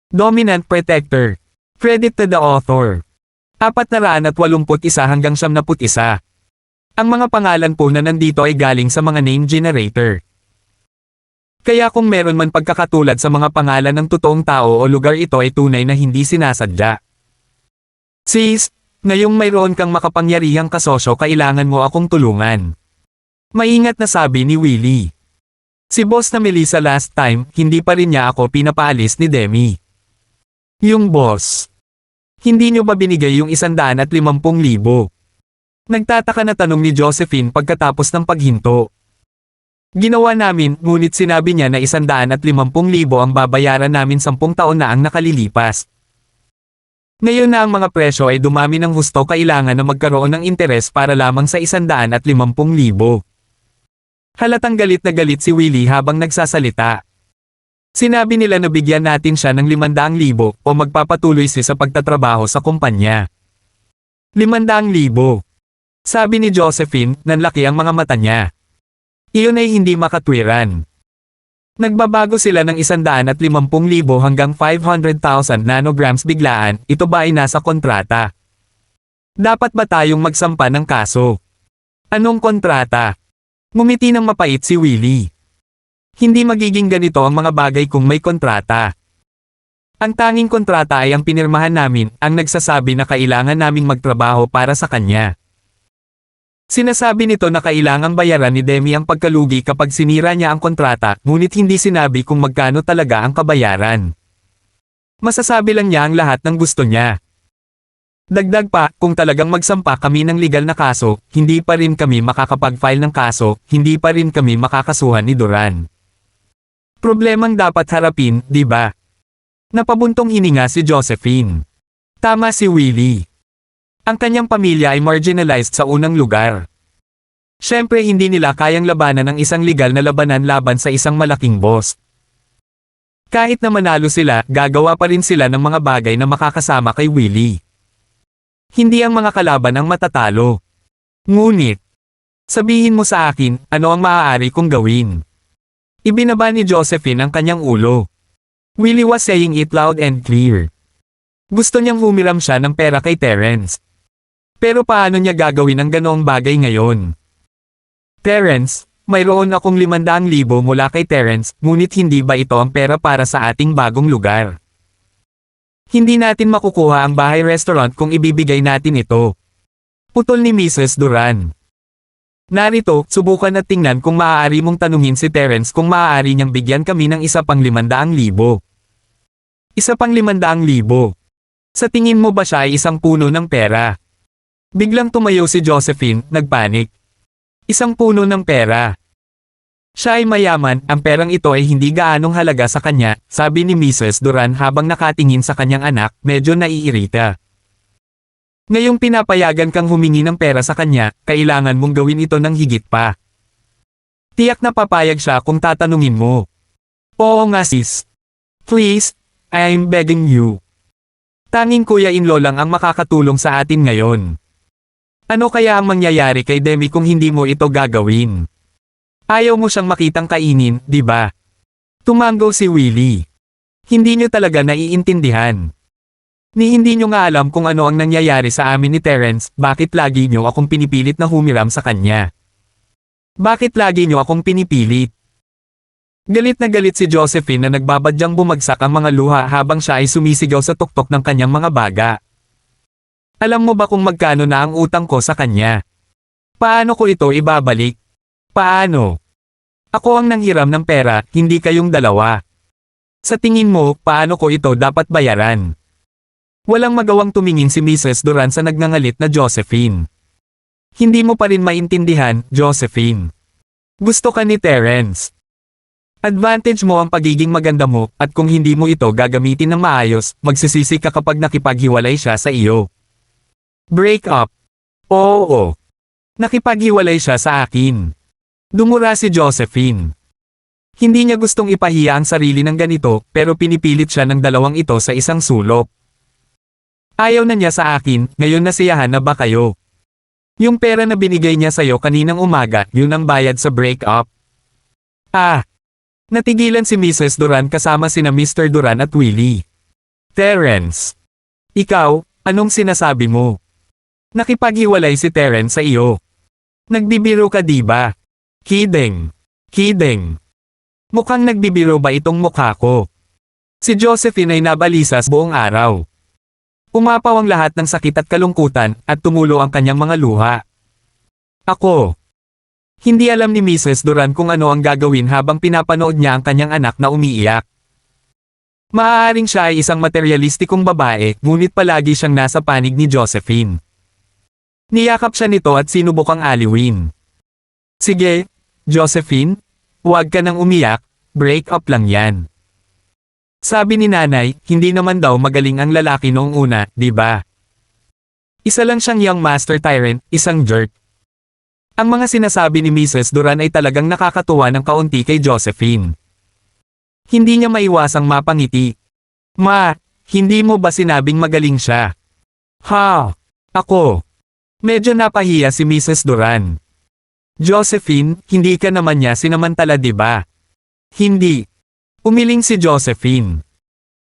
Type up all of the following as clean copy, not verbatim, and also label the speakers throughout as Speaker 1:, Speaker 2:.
Speaker 1: Dominant Protector. Credit to the author. 481 hanggang 71. Ang mga pangalan po na nandito ay galing sa mga name generator. Kaya kung meron man pagkakatulad sa mga pangalan ng totoong tao o lugar, ito ay tunay na hindi sinasadya. Sis, ngayong mayroon kang makapangyarihang kasosyo, kailangan mo akong tulungan. Maingat na sabi ni Willie. Si boss na Melissa last time, hindi pa rin niya ako pinapaalis ni Demi. Yung boss. Hindi niyo ba binigay yung 150,000? Nagtataka na tanong ni Josephine pagkatapos ng paghinto. Ginawa namin, ngunit sinabi niya na 150,000 ang babayaran namin 10 taon na ang nakalilipas. Ngayon na ang mga presyo ay dumami ng husto, kailangan na magkaroon ng interes para lamang sa 150,000. Halatang galit na galit si Willie habang nagsasalita. Sinabi nila na bigyan natin siya ng 500,000 o magpapatuloy siya sa pagtatrabaho sa kumpanya. 500,000. Sabi ni Josephine, nanlaki ang mga mata niya. Iyon ay hindi makatwiran. Nagbabago sila ng 150,000 hanggang 500,000 nanograms biglaan. Ito ba ay nasa kontrata? Dapat ba tayong magsampa ng kaso? Anong kontrata? Ngumiti ng mapait si Willie. Hindi magiging ganito ang mga bagay kung may kontrata. Ang tanging kontrata ay ang pinirmahan namin, ang nagsasabi na kailangan naming magtrabaho para sa kanya. Sinasabi nito na kailangang bayaran ni Demi ang pagkalugi kapag sinira niya ang kontrata, ngunit hindi sinabi kung magkano talaga ang kabayaran. Masasabi lang niya ang lahat ng gusto niya. Dagdag pa, kung talagang magsampa kami ng legal na kaso, hindi pa rin kami makakapag-file ng kaso, hindi pa rin kami makakasuhan ni Duran. Problemang dapat harapin, di ba? Napabuntong hininga si Josephine. Tama si Willie. Ang kanyang pamilya ay marginalized sa unang lugar. Siyempre hindi nila kayang labanan ang isang legal na labanan laban sa isang malaking boss. Kahit na manalo sila, gagawa pa rin sila ng mga bagay na makakasama kay Willie. Hindi ang mga kalaban ang matatalo. Ngunit, sabihin mo sa akin, ano ang maaari kong gawin? Ibinaba ni Josephine ang kanyang ulo. Willie was saying it loud and clear. Gusto niyang humiram siya ng pera kay Terence. Pero paano niya gagawin ang ganoong bagay ngayon? Terence, mayroon akong 500,000 mula kay Terence, ngunit hindi ba ito ang pera para sa ating bagong lugar? Hindi natin makukuha ang bahay restaurant kung ibibigay natin ito. Putol ni Mrs. Duran. Narito, subukan at tingnan kung maaari mong tanungin si Terence kung maaari niyang bigyan kami ng isa pang 500,000. Isa pang 500,000. Sa tingin mo ba siya ay isang puno ng pera? Biglang tumayo si Josephine, nagpanik. Isang puno ng pera. Siya ay mayaman, ang perang ito ay hindi gaanong halaga sa kanya, sabi ni Mrs. Duran habang nakatingin sa kanyang anak, medyo naiirita. Ngayong pinapayagan kang humingi ng pera sa kanya, kailangan mong gawin ito ng higit pa. Tiyak na papayag siya kung tatanungin mo. Oo nga sis. Please, I'm begging you. Tanging kuya-in-law lang ang makakatulong sa atin ngayon. Ano kaya ang mangyayari kay Demi kung hindi mo ito gagawin? Ayaw mo siyang makitang kainin, di ba? Tumango si Willie. Hindi niyo talaga naiintindihan. Ni hindi nyo nga alam kung ano ang nangyayari sa amin ni Terence, bakit lagi nyo akong pinipilit na humiram sa kanya? Bakit lagi nyo akong pinipilit? Galit na galit si Josephine na nagbabadyang bumagsak ang mga luha habang siya ay sumisigaw sa tuktok ng kanyang mga baga. Alam mo ba kung magkano na ang utang ko sa kanya? Paano ko ito ibabalik? Paano? Ako ang nanghiram ng pera, hindi kayong dalawa. Sa tingin mo, paano ko ito dapat bayaran? Walang magawang tumingin si Mrs. Duran sa nagngangalit na Josephine. Hindi mo pa rin maintindihan, Josephine. Gusto ka ni Terence. Advantage mo ang pagiging maganda mo, at kung hindi mo ito gagamitin ng maayos, magsisisi ka kapag nakipaghiwalay siya sa iyo. Break up. Oo. Nakipaghiwalay siya sa akin. Dumura si Josephine. Hindi niya gustong ipahiya ang sarili ng ganito, pero pinipilit siya ng dalawang ito sa isang sulok. Ayaw na niya sa akin, ngayon nasiyahan na ba kayo? Yung pera na binigay niya sa'yo kaninang umaga, yun ang bayad sa break-up. Natigilan si Mrs. Duran kasama sina Mr. Duran at Willie. Terence. Ikaw, anong sinasabi mo? Nakipaghiwalay si Terence sa iyo. Nagbibiro ka di ba? Kidding. Kidding. Mukhang nagbibiro ba itong mukha ko? Si Josephine ay nabalisas buong araw. Umapaw ang lahat ng sakit at kalungkutan at tumulo ang kanyang mga luha. Ako. Hindi alam ni Mrs. Duran kung ano ang gagawin habang pinapanood niya ang kanyang anak na umiiyak. Maaaring siya ay isang materialistikong babae, ngunit palagi siyang nasa panig ni Josephine. Niyakap siya nito at sinubukang aliwin. Sige, Josephine, huwag ka nang umiyak, break up lang yan. Sabi ni nanay, hindi naman daw magaling ang lalaki noong una, di ba? Isa lang siyang young master tyrant, isang jerk. Ang mga sinasabi ni Mrs. Duran ay talagang nakakatuwa ng kaunti kay Josephine. Hindi niya maiwasang mapangiti. Ma, hindi mo ba sinabing magaling siya? Ha? Ako. Medyo napahiya si Mrs. Duran. Josephine, hindi ka naman niya sinamantala di ba? Hindi. Umiling si Josephine.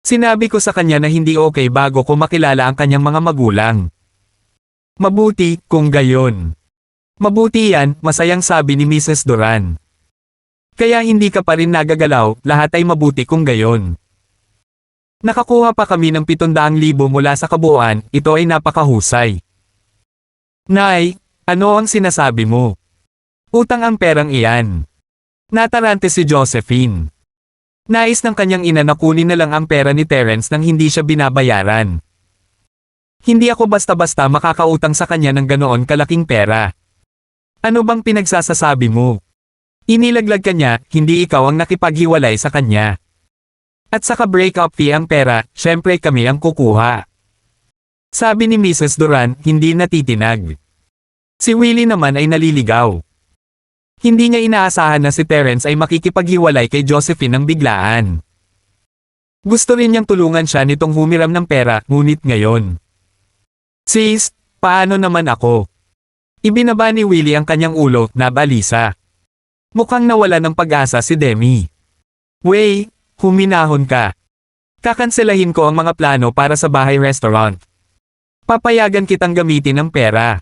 Speaker 1: Sinabi ko sa kanya na hindi okay bago ko makilala ang kanyang mga magulang. Mabuti, kung gayon. Mabuti yan, masayang sabi ni Mrs. Duran. Kaya hindi ka pa rin nagagalaw, lahat ay mabuti kung gayon. Nakakuha pa kami ng 700,000 mula sa kabuuan, ito ay napakahusay. Nay, ano ang sinasabi mo? Utang ang perang iyan. Natarante si Josephine. Nais ng kanyang ina na kunin na lang ang pera ni Terence nang hindi siya binabayaran. Hindi ako basta-basta makakautang sa kanya ng ganoon kalaking pera. Ano bang pinagsasasabi mo? Inilaglag ka niya, hindi ikaw ang nakipaghiwalay sa kanya. At saka break-up fee ang pera, syempre kami ang kukuha. Sabi ni Mrs. Duran, hindi natitinag. Si Willie naman ay naliligaw. Hindi niya inaasahan na si Terence ay makikipaghiwalay kay Josephine ng biglaan. Gusto rin niyang tulungan siya nitong humiram ng pera, ngunit ngayon. Sis, paano naman ako? Ibinaba ni Willie ang kanyang ulo, na balisa. Mukhang nawala ng pag-asa si Demi. Wey, huminahon ka. Kakanselahin ko ang mga plano para sa bahay restaurant. Papayagan kitang gamitin ang pera.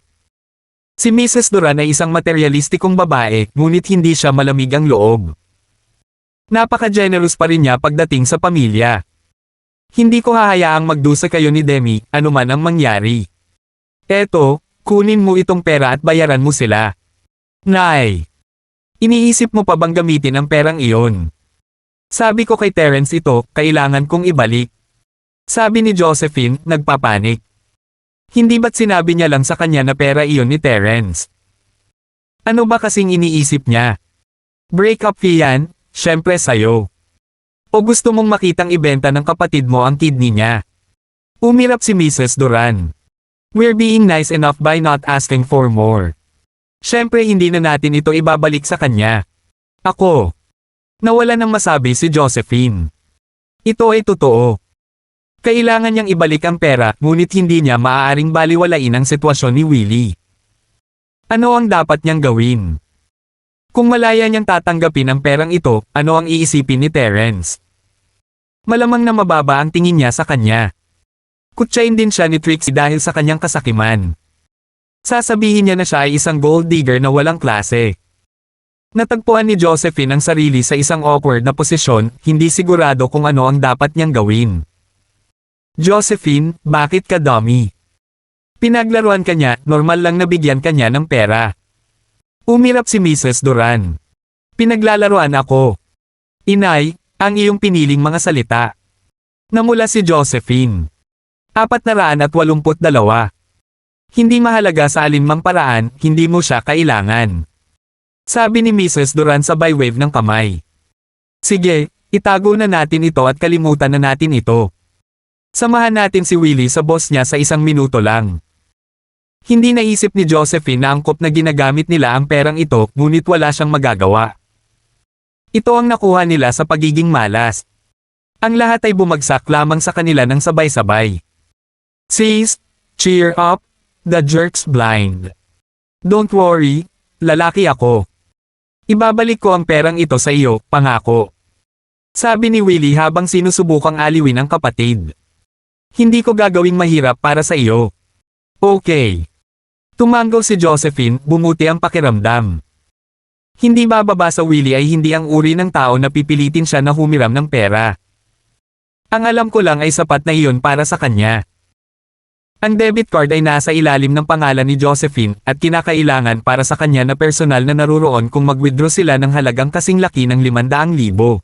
Speaker 1: Si Mrs. Duran ay isang materialistikong babae, ngunit hindi siya malamig ang loob. Napaka-generous pa rin niya pagdating sa pamilya. Hindi ko hahayaang magdusa kayo ni Demi, anuman ang mangyari. Eto, kunin mo itong pera at bayaran mo sila. Nay! Iniisip mo pa bang gamitin ang perang iyon? Sabi ko kay Terence ito, kailangan kong ibalik. Sabi ni Josephine, nagpapanik. Hindi ba't sinabi niya lang sa kanya na pera iyon ni Terence? Ano ba kasing iniisip niya? Break-up fee yan, syempre sayo. O gusto mong makitang ibenta ng kapatid mo ang kidney niya? Umirap si Mrs. Duran. We're being nice enough by not asking for more. Syempre hindi na natin ito ibabalik sa kanya. Ako. Nawala nang masabi si Josephine. Ito ay totoo. Kailangan niyang ibalik ang pera, ngunit hindi niya maaaring baliwalain ang sitwasyon ni Willie. Ano ang dapat niyang gawin? Kung malaya niyang tatanggapin ang perang ito, ano ang iisipin ni Terence? Malamang na mababa ang tingin niya sa kanya. Kutsain din siya ni Trixie dahil sa kanyang kasakiman. Sasabihin niya na siya ay isang gold digger na walang klase. Natagpuan ni Josephine ang sarili sa isang awkward na posisyon, hindi sigurado kung ano ang dapat niyang gawin. Josephine, bakit ka dummy? Pinaglaruan ka niya, normal lang nabigyan ka niya ng pera. Umirap si Mrs. Duran. Pinaglalaruan ako. Inay, ang iyong piniling mga salita. Namula si Josephine. 482. Hindi mahalaga sa alinmang paraan, hindi mo siya kailangan. Sabi ni Mrs. Duran sabay wave ng kamay. Sige, itago na natin ito at kalimutan na natin ito. Samahan natin si Willie sa boss niya sa 1 minuto lang. Hindi naisip ni Josephine na angkop na ginagamit nila ang perang ito, ngunit wala siyang magagawa. Ito ang nakuha nila sa pagiging malas. Ang lahat ay bumagsak lamang sa kanila ng sabay-sabay. Sis, cheer up. The jerk's blind. Don't worry, lalaki ako. Ibabalik ko ang perang ito sa iyo, pangako. Sabi ni Willie habang sinusubukang aliwin ang kapatid. Hindi ko gagawing mahirap para sa iyo. Okay. Tumanggaw si Josephine, bumuti ang pakiramdam. Hindi bababa sa Willie ay hindi ang uri ng tao na pipilitin siya na humiram ng pera. Ang alam ko lang ay sapat na iyon para sa kanya. Ang debit card ay nasa ilalim ng pangalan ni Josephine at kinakailangan para sa kanya na personal na naruroon kung mag-withdraw sila ng halagang kasing laki ng 500,000.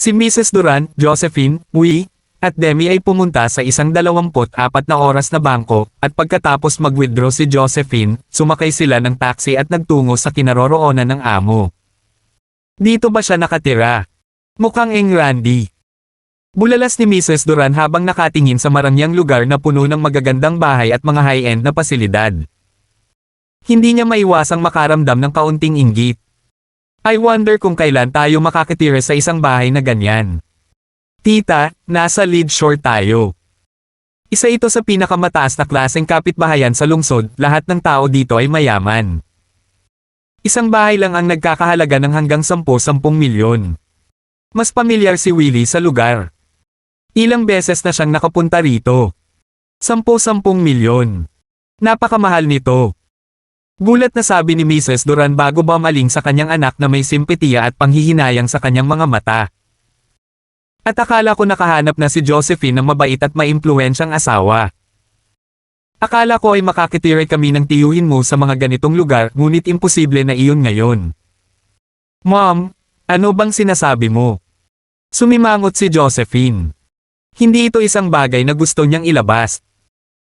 Speaker 1: Si Mrs. Duran, Josephine, Willie, at Demi ay pumunta sa isang 24 na oras na bangko, at pagkatapos mag-withdraw si Josephine, sumakay sila ng taxi at nagtungo sa kinaroroonan ng amo. Dito ba siya nakatira? Mukhang Randy. Bulalas ni Mrs. Duran habang nakatingin sa marangyang lugar na puno ng magagandang bahay at mga high-end na pasilidad. Hindi niya maiwasang makaramdam ng kaunting inggit. I wonder kung kailan tayo makakatira sa isang bahay na ganyan. Tita, nasa Lead Shore tayo. Isa ito sa pinakamataas na klaseng kapitbahayan sa lungsod, lahat ng tao dito ay mayaman. Isang bahay lang ang nagkakahalaga ng hanggang 10 milyon. Mas pamilyar si Willie sa lugar. Ilang beses na siyang nakapunta rito. 10 milyon. Napakamahal nito. Gulat na sabi ni Mrs. Duran bago bumaling sa kanyang anak na may simpatiya at panghihinayang sa kanyang mga mata. At akala ko nakahanap na si Josephine ng mabait at maimpluwensyang asawa. Akala ko ay makakitira kami ng tiyuhin mo sa mga ganitong lugar, ngunit imposible na iyon ngayon. Mom, ano bang sinasabi mo? Sumimangot si Josephine. Hindi ito isang bagay na gusto niyang ilabas.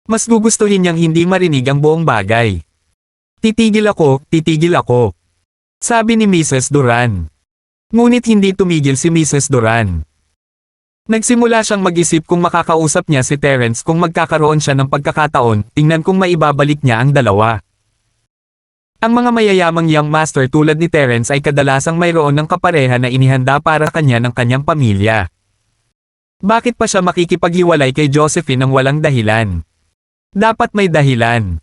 Speaker 1: Mas gugustuhin niyang hindi marinig ang buong bagay. Titigil ako. Sabi ni Mrs. Duran. Ngunit hindi tumigil si Mrs. Duran. Nagsimula siyang mag-isip kung makakausap niya si Terence kung magkakaroon siya ng pagkakataon, tingnan kung maibabalik niya ang dalawa. Ang mga mayayamang young master tulad ni Terence ay kadalasang mayroon ng kapareha na inihanda para kanya ng kanyang pamilya. Bakit pa siya makikipaghiwalay kay Josephine ng walang dahilan? Dapat may dahilan.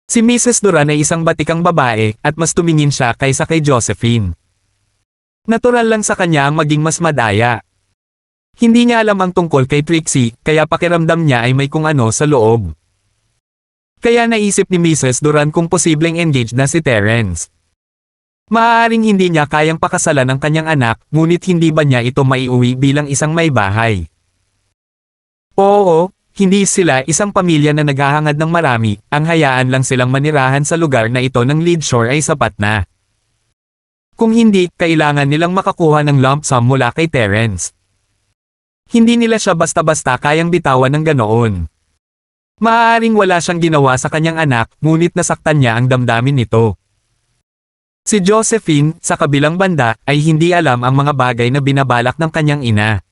Speaker 1: Si Mrs. Duran ay isang batikang babae at mas tumingin siya kaysa kay Josephine. Natural lang sa kanya ang maging mas madaya. Hindi niya alam ang tungkol kay Trixie, kaya pakiramdam niya ay may kung ano sa loob. Kaya naisip ni Mrs. Duran kung posibleng engaged na si Terence. Maaaring hindi niya kayang pakasalan ang kanyang anak, ngunit hindi ba niya ito maiuwi bilang isang may bahay? Oo, hindi sila isang pamilya na naghahangad ng marami, ang hayaan lang silang manirahan sa lugar na ito ng Lead Shore ay sapat na. Kung hindi, kailangan nilang makakuha ng lump sum mula kay Terence. Hindi nila siya basta-basta kayang bitawan ng ganoon. Maaaring wala siyang ginawa sa kanyang anak, ngunit nasaktan niya ang damdamin nito. Si Josephine, sa kabilang banda, ay hindi alam ang mga bagay na binabalak ng kanyang ina.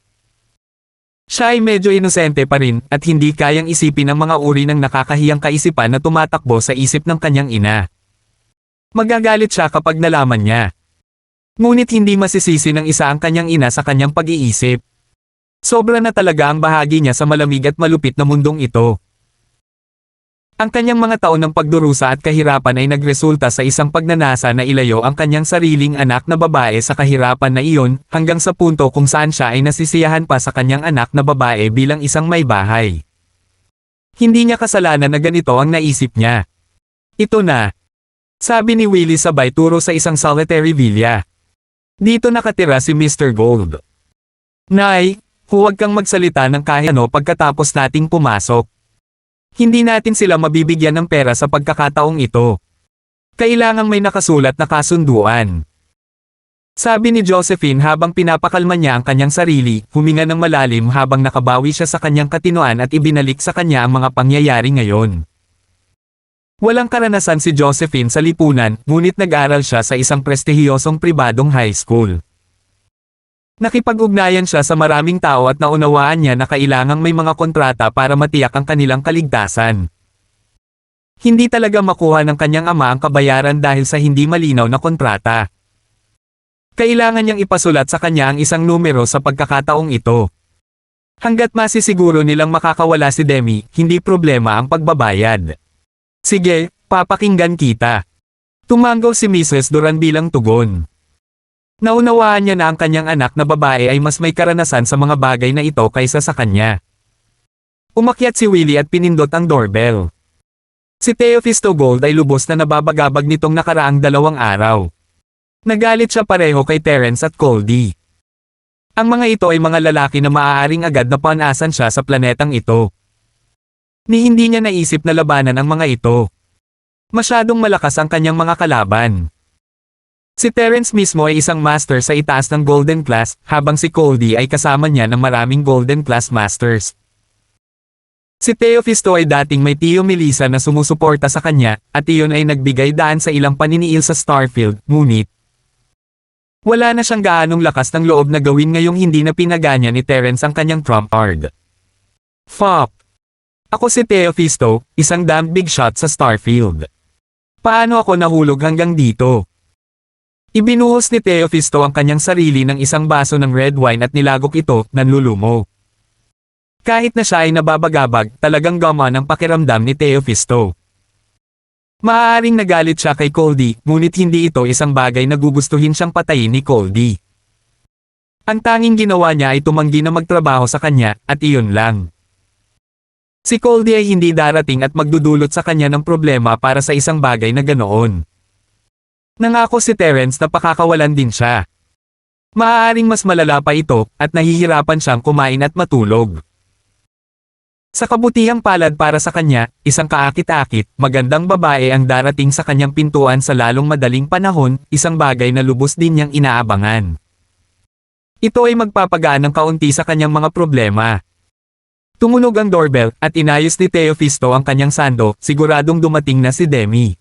Speaker 1: Siya ay medyo inosente pa rin, at hindi kayang isipin ang mga uri ng nakakahiyang kaisipan na tumatakbo sa isip ng kanyang ina. Magagalit siya kapag nalaman niya. Ngunit hindi masisisi ng isa ang kanyang ina sa kanyang pag-iisip. Sobra na talaga ang bahagi niya sa malamig at malupit na mundong ito. Ang kanyang mga taon ng pagdurusa at kahirapan ay nagresulta sa isang pagnanasa na ilayo ang kanyang sariling anak na babae sa kahirapan na iyon, hanggang sa punto kung saan siya ay nasisiyahan pa sa kanyang anak na babae bilang isang may bahay. Hindi niya kasalanan na ganito ang naisip niya. Ito na. Sabi ni Willie sabay turo sa isang solitary villa. Dito nakatira si Mr. Gold. Nay, huwag kang magsalita ng kahit ano pagkatapos nating pumasok. Hindi natin sila mabibigyan ng pera sa pagkakataong ito. Kailangang may nakasulat na kasunduan. Sabi ni Josephine habang pinapakalma niya ang kanyang sarili, huminga ng malalim habang nakabawi siya sa kanyang katinoan at ibinalik sa kanya ang mga pangyayari ngayon. Walang karanasan si Josephine sa lipunan, ngunit nag-aral siya sa isang prestihiyosong pribadong high school. Nakipag-ugnayan siya sa maraming tao at naunawaan niya na kailangang may mga kontrata para matiyak ang kanilang kaligtasan. Hindi talaga makuha ng kanyang ama ang kabayaran dahil sa hindi malinaw na kontrata. Kailangan niyang ipasulat sa kanya ang isang numero sa pagkakataong ito. Hanggat masisiguro nilang makakawala si Demi, hindi problema ang pagbabayad. Sige, papakinggan kita. Tumanggaw si Mrs. Duran bilang tugon. Naunawaan niya na ang kanyang anak na babae ay mas may karanasan sa mga bagay na ito kaysa sa kanya. Umakyat si Willie at pinindot ang doorbell. Si Teofisto Gold ay lubos na nababagabag nitong nakaraang 2 araw. Nagalit siya pareho kay Terence at Goldie. Ang mga ito ay mga lalaki na maaaring agad na panasan siya sa planetang ito. Ni hindi niya naisip na labanan ang mga ito. Masyadong malakas ang kanyang mga kalaban. Si Terence mismo ay isang master sa itaas ng Golden Class, habang si Goldie ay kasama niya ng maraming Golden Class Masters. Si Teofisto ay dating may Tio Melissa na sumusuporta sa kanya, at iyon ay nagbigay daan sa ilang paniniil sa Starfield, ngunit wala na siyang gaanong lakas ng loob na gawin ngayong hindi na pinaganya ni Terence ang kanyang trump card. Fop! Ako si Teofisto, isang damn big shot sa Starfield. Paano ako nahulog hanggang dito? Ibinuhos ni Teofisto ang kanyang sarili ng isang baso ng red wine at nilagok ito, nanlulumo. Kahit na siya ay nababagabag, talagang gama ng pakiramdam ni Teofisto. Maaaring nagalit siya kay Goldie, ngunit hindi ito isang bagay na gugustuhin siyang patayin ni Goldie. Ang tanging ginawa niya ay tumanggi na magtrabaho sa kanya, at iyon lang. Si Goldie ay hindi darating at magdudulot sa kanya ng problema para sa isang bagay na ganoon. Nangako si Terence na pakakawalan din siya. Maaaring mas malala pa ito, at nahihirapan siyang kumain at matulog. Sa kabutihang palad para sa kanya, isang kaakit-akit, magandang babae ang darating sa kanyang pintuan sa lalong madaling panahon, isang bagay na lubos din niyang inaabangan. Ito ay magpapagaan ng kaunti sa kanyang mga problema. Tumunog ang doorbell, at inayos ni Teofisto ang kanyang sando, siguradong dumating na si Demi.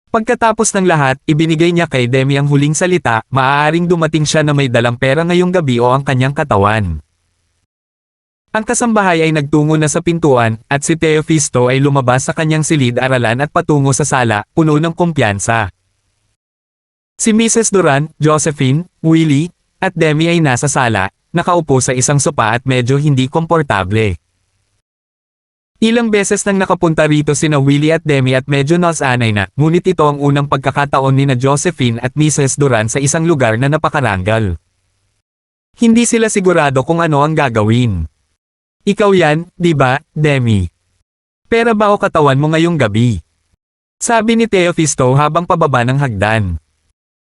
Speaker 1: Pagkatapos ng lahat, ibinigay niya kay Demi ang huling salita, maaaring dumating siya na may dalang pera ngayong gabi o ang kanyang katawan. Ang kasambahay ay nagtungo na sa pintuan, at si Teofisto ay lumabas sa kanyang silid-aralan at patungo sa sala, puno ng kumpiyansa. Si Mrs. Duran, Josephine, Willie, at Demi ay nasa sala, nakaupo sa isang sopa at medyo hindi komportable. Ilang beses nang nakapunta rito sina Willie at Demi at medyo nasanay na, ngunit ito ang unang pagkakataon ni na Josephine at Mrs. Duran sa isang lugar na napakaranggal. Hindi sila sigurado kung ano ang gagawin. Ikaw yan, di ba, Demi? Pera ba o katawan mo ngayong gabi? Sabi ni Teofisto habang pababa ng hagdan.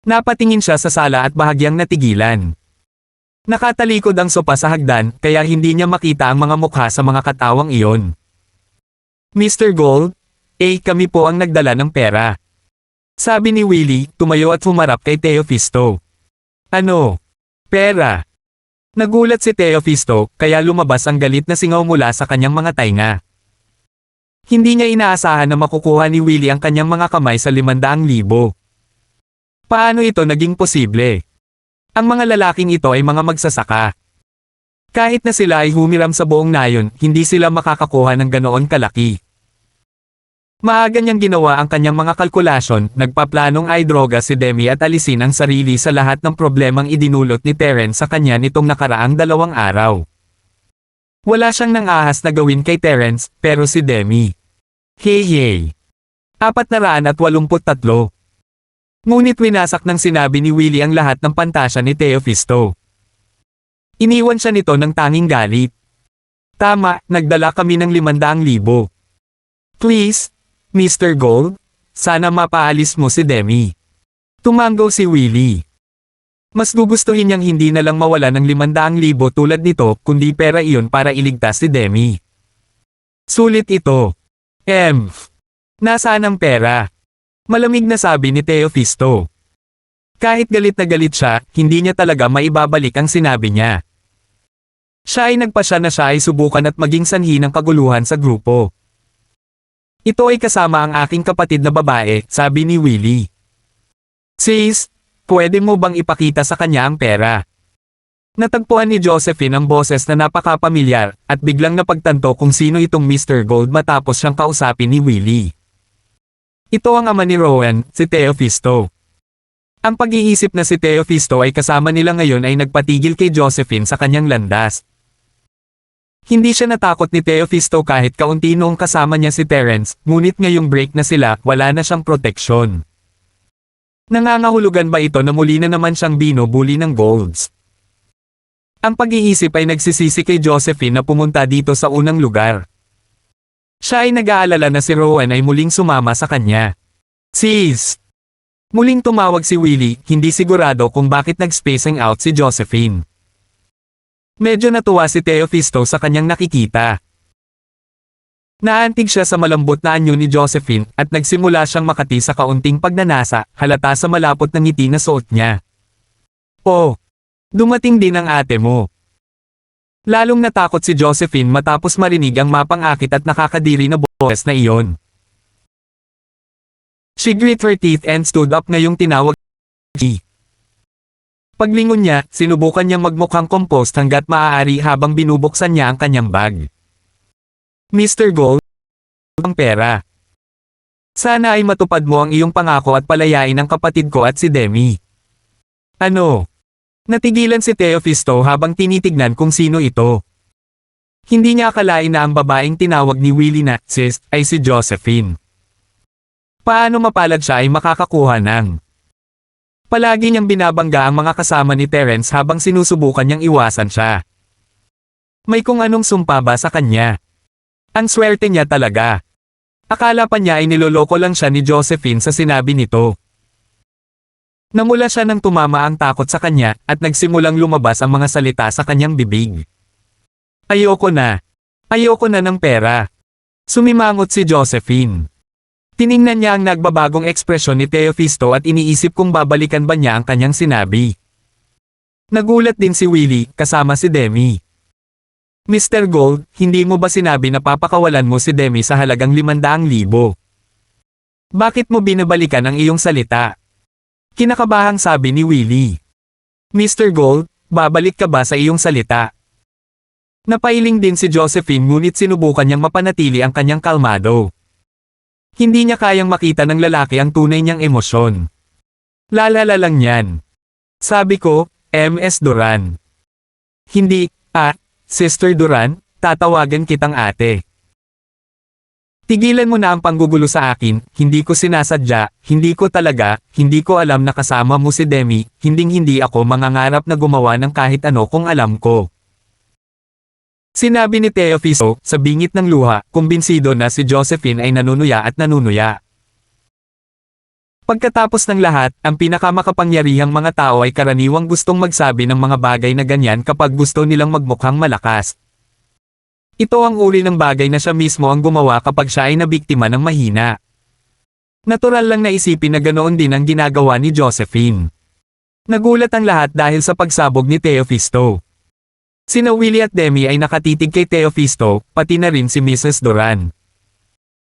Speaker 1: Napatingin siya sa sala at bahagyang natigilan. Nakatalikod ang sopa sa hagdan, kaya hindi niya makita ang mga mukha sa mga katawang iyon. Mr. Gold, kami po ang nagdala ng pera. Sabi ni Willie, tumayo at humarap kay Teofisto. Ano? Pera? Nagulat si Teofisto, kaya lumabas ang galit na singaw mula sa kanyang mga tainga. Hindi niya inaasahan na makukuha ni Willie ang kanyang mga kamay sa 500,000. Paano ito naging posible? Ang mga lalaking ito ay mga magsasaka. Kahit na sila ay humiram sa buong nayon, hindi sila makakakuha ng ganoon kalaki. Maaga niyang ginawa ang kanyang mga kalkulasyon, nagpaplanong ay droga si Demi at alisin ang sarili sa lahat ng problemang idinulot ni Terence sa kanya nitong nakaraang 2 araw. Wala siyang nang-ahas na gawin kay Terence, pero si Demi. Hey! 483. Ngunit winasak ng sinabi ni Willie ang lahat ng pantasya ni Teofisto. Iniwan siya nito ng tanging galit. Tama, nagdala kami ng 500,000. Please, Mr. Gold, sana mapaalis mo si Demi. Tumango si Willie. Mas gugustuhin niyang hindi na lang mawala ng 500,000 tulad nito, kundi pera iyon para iligtas si Demi. Sulit ito. Nasaan ang pera? Malamig na sabi ni Teofisto. Kahit galit na galit siya, hindi niya talaga maibabalik ang sinabi niya. Siya ay nagpasya na siya ay subukan at maging sanhi ng kaguluhan sa grupo. Ito ay kasama ang aking kapatid na babae, sabi ni Willie. Sis, pwede mo bang ipakita sa kanya ang pera? Natagpuan ni Josephine ang boses na napakapamilyar, at biglang napagtanto kung sino itong Mr. Gold matapos siyang kausapin ni Willie. Ito ang ama ni Rowan, si Teofisto. Ang pag-iisip na si Teofisto ay kasama nila ngayon ay nagpatigil kay Josephine sa kanyang landas. Hindi siya natakot ni Teofisto kahit kaunti noong kasama niya si Terence, ngunit ngayong break na sila, wala na siyang proteksyon. Nangangahulugan ba ito na muli na naman siyang binubuli ng Golds? Ang pag-iisip ay nagsisisi kay Josephine na pumunta dito sa unang lugar. Siya ay nag-aalala na si Rowan ay muling sumama sa kanya. Sis! Muling tumawag si Willie, hindi sigurado kung bakit nag-spacing out si Josephine. Medyo natuwa si Teofisto sa kanyang nakikita. Naantig siya sa malambot na anyo ni Josephine at nagsimula siyang makati sa kaunting pagnanasa, halata sa malapot na ngiti na suot niya. Oh! Dumating din ang ate mo. Lalong natakot si Josephine matapos marinig ang mapang-akit at nakakadiri na boses na iyon. She grit her teeth and stood up ngayong tinawag G. Paglingon niya, sinubukan niyang magmukhang composed hanggat maaari habang binubuksan niya ang kanyang bag. Mr. Gold, ang pera. Sana ay matupad mo ang iyong pangako at palayain ang kapatid ko at si Demi. Ano? Natigilan si Teofisto habang tinitignan kung sino ito. Hindi niya akalain na ang babaeng tinawag ni Willie na sis ay si Josephine. Paano mapalad siya ay makakakuha ng? Palagi niyang binabangga ang mga kasama ni Terence habang sinusubukan niyang iwasan siya. May kung anong sumpa ba sa kanya? Ang swerte niya talaga. Akala pa niya ay niloloko lang siya ni Josephine sa sinabi nito. Namula siya nang tumama ang takot sa kanya at nagsimulang lumabas ang mga salita sa kanyang bibig. Ayoko na. Ayoko na ng pera. Sumimangot si Josephine. Tiningnan niya ang nagbabagong ekspresyon ni Teofisto at iniisip kung babalikan ba niya ang kanyang sinabi. Nagulat din si Willie, kasama si Demi. Mr. Gold, hindi mo ba sinabi na papakawalan mo si Demi sa halagang 500,000? Bakit mo binabalikan ang iyong salita? Kinakabahang sabi ni Willie. Mr. Gold, babalik ka ba sa iyong salita? Napailing din si Josephine ngunit sinubukan niyang mapanatili ang kanyang kalmado. Hindi niya kayang makita ng lalaki ang tunay niyang emosyon. Lalala lang yan. Sabi ko, MS Duran. Hindi, Sister Duran, tatawagan kitang ate. Tigilan mo na ang panggugulo sa akin, hindi ko sinasadya, hindi ko talaga, hindi ko alam na kasama mo si Demi, hinding-hindi ako mangangarap na gumawa ng kahit ano kung alam ko. Sinabi ni Teofisto, sa bingit ng luha, kumbinsido na si Josephine ay nanunuya at nanunuya. Pagkatapos ng lahat, ang pinakamakapangyarihang mga tao ay karaniwang gustong magsabi ng mga bagay na ganyan kapag gusto nilang magmukhang malakas. Ito ang uri ng bagay na siya mismo ang gumawa kapag siya ay nabiktima ng mahina. Natural lang na isipin na ganoon din ang ginagawa ni Josephine. Nagulat ang lahat dahil sa pagsabog ni Teofisto. Sina Willie at Demi ay nakatitig kay Teofisto, pati na rin si Mrs. Duran.